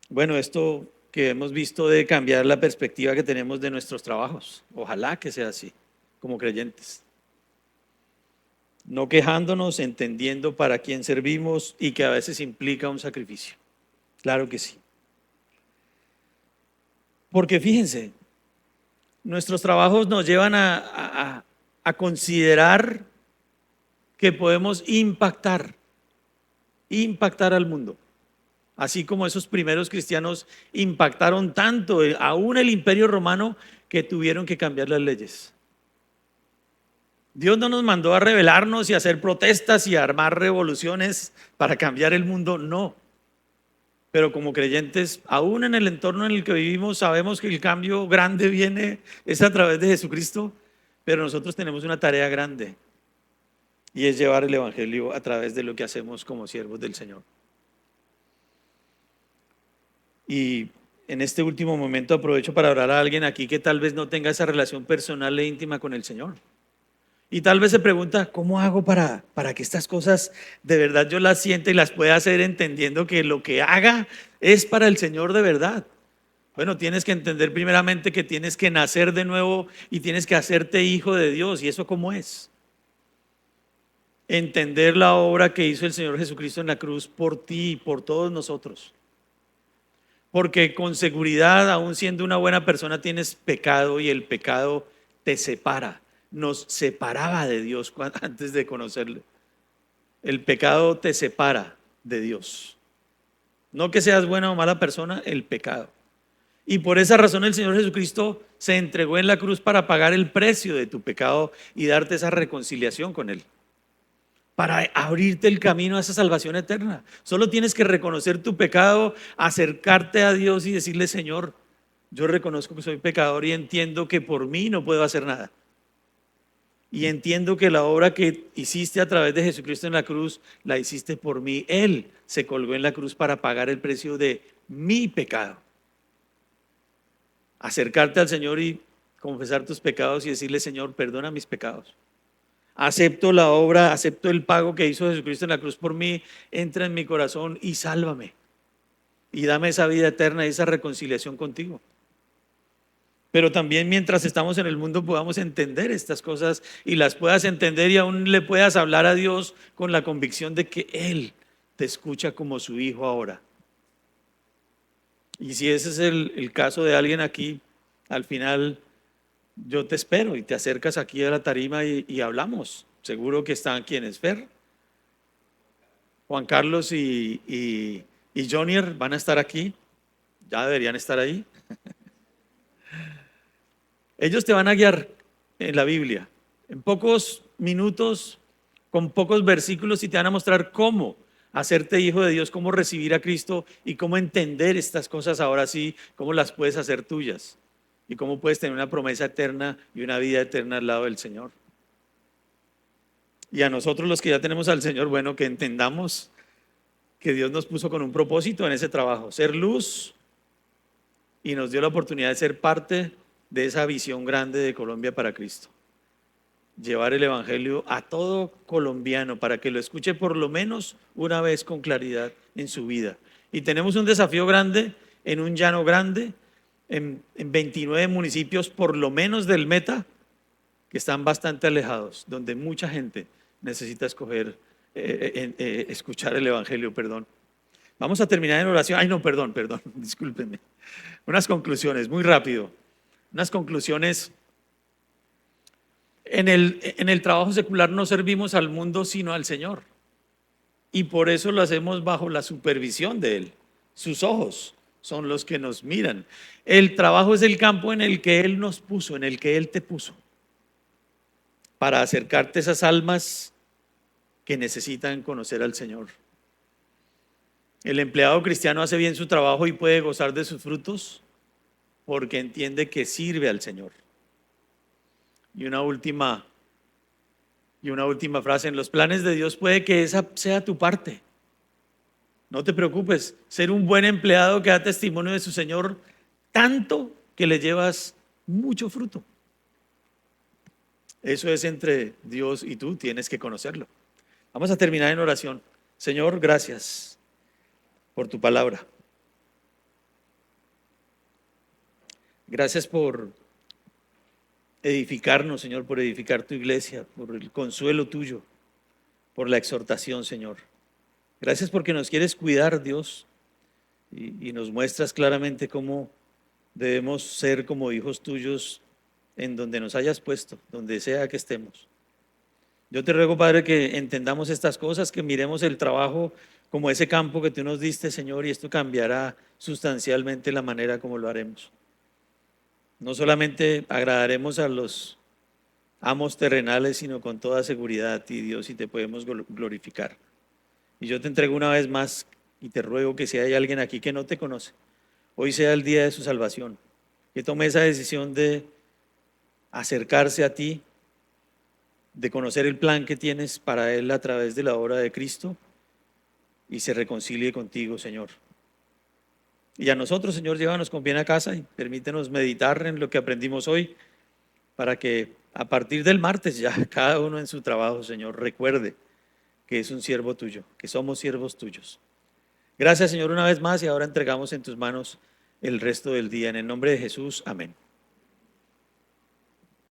Bueno, esto que hemos visto de cambiar la perspectiva que tenemos de nuestros trabajos. Ojalá que sea así, como creyentes. No quejándonos, entendiendo para quién servimos y que a veces implica un sacrificio. Claro que sí. Porque fíjense, nuestros trabajos nos llevan a considerar que podemos impactar al mundo. Así como esos primeros cristianos impactaron tanto, aún el Imperio Romano, que tuvieron que cambiar las leyes. Dios no nos mandó a rebelarnos y a hacer protestas y a armar revoluciones para cambiar el mundo, no. Pero como creyentes, aún en el entorno en el que vivimos, sabemos que el cambio grande viene, es a través de Jesucristo, pero nosotros tenemos una tarea grande y es llevar el Evangelio a través de lo que hacemos como siervos del Señor. Y en este último momento aprovecho para hablar a alguien aquí que tal vez no tenga esa relación personal e íntima con el Señor. Y tal vez se pregunta, ¿cómo hago para que estas cosas de verdad yo las sienta y las pueda hacer entendiendo que lo que haga es para el Señor de verdad? Bueno, tienes que entender primeramente que tienes que nacer de nuevo y tienes que hacerte hijo de Dios. ¿Y eso cómo es? Entender la obra que hizo el Señor Jesucristo en la cruz por ti y por todos nosotros. Porque con seguridad, aún siendo una buena persona, tienes pecado y el pecado te separa. Nos separaba de Dios antes de conocerle. El pecado te separa de Dios. No que seas buena o mala persona, el pecado. Y por esa razón el Señor Jesucristo se entregó en la cruz para pagar el precio de tu pecado y darte esa reconciliación con Él. Para abrirte el camino a esa salvación eterna. Solo tienes que reconocer tu pecado, acercarte a Dios y decirle: Señor, yo reconozco que soy pecador y entiendo que por mí no puedo hacer nada. Y entiendo que la obra que hiciste a través de Jesucristo en la cruz, la hiciste por mí. Él se colgó en la cruz para pagar el precio de mi pecado. Acercarte al Señor y confesar tus pecados y decirle: Señor, perdona mis pecados. Acepto la obra, acepto el pago que hizo Jesucristo en la cruz por mí, entra en mi corazón y sálvame. Y dame esa vida eterna y esa reconciliación contigo. Pero también mientras estamos en el mundo podamos entender estas cosas y las puedas entender y aún le puedas hablar a Dios con la convicción de que Él te escucha como su hijo ahora. Y si ese es el caso de alguien aquí, al final yo te espero y te acercas aquí a la tarima y hablamos. Seguro que están quienes, Fer, Juan Carlos y Jonier van a estar aquí. Ya deberían estar ahí. Ellos te van a guiar en la Biblia, en pocos minutos, con pocos versículos, y te van a mostrar cómo hacerte hijo de Dios, cómo recibir a Cristo y cómo entender estas cosas ahora sí, cómo las puedes hacer tuyas y cómo puedes tener una promesa eterna y una vida eterna al lado del Señor. Y a nosotros los que ya tenemos al Señor, bueno, que entendamos que Dios nos puso con un propósito en ese trabajo, ser luz, y nos dio la oportunidad de ser parte de esa visión grande de Colombia para Cristo. Llevar el Evangelio a todo colombiano para que lo escuche por lo menos una vez con claridad en su vida. Y tenemos un desafío grande en un llano grande, en 29 municipios por lo menos del Meta, que están bastante alejados, donde mucha gente necesita escuchar el Evangelio, perdón. Vamos a terminar en oración. Ay, no, perdón, discúlpenme. Unas conclusiones, muy rápido. Unas conclusiones. En el trabajo secular no servimos al mundo sino al Señor. Y por eso lo hacemos bajo la supervisión de Él. Sus ojos son los que nos miran. El trabajo es el campo en el que Él nos puso, en el que Él te puso, para acercarte a esas almas que necesitan conocer al Señor. El empleado cristiano hace bien su trabajo y puede gozar de sus frutos porque entiende que sirve al Señor. Y una última frase: en los planes de Dios puede que esa sea tu parte. No te preocupes, ser un buen empleado que da testimonio de su Señor tanto que le llevas mucho fruto. Eso es entre Dios y tú, tienes que conocerlo. Vamos a terminar en oración. Señor, gracias por tu palabra. Gracias por edificarnos, Señor, por edificar tu iglesia, por el consuelo tuyo, por la exhortación, Señor. Gracias porque nos quieres cuidar, Dios, y nos muestras claramente cómo debemos ser como hijos tuyos en donde nos hayas puesto, donde sea que estemos. Yo te ruego, Padre, que entendamos estas cosas, que miremos el trabajo como ese campo que tú nos diste, Señor, y esto cambiará sustancialmente la manera como lo haremos. No solamente agradaremos a los amos terrenales, sino con toda seguridad a ti, Dios, y te podemos glorificar. Y yo te entrego una vez más y te ruego que si hay alguien aquí que no te conoce, hoy sea el día de su salvación, que tome esa decisión de acercarse a ti, de conocer el plan que tienes para él a través de la obra de Cristo y se reconcilie contigo, Señor. Y a nosotros, Señor, llévanos con bien a casa y permítenos meditar en lo que aprendimos hoy para que a partir del martes ya cada uno en su trabajo, Señor, recuerde que es un siervo tuyo, que somos siervos tuyos. Gracias, Señor, una vez más, y ahora entregamos en tus manos el resto del día. En el nombre de Jesús, amén.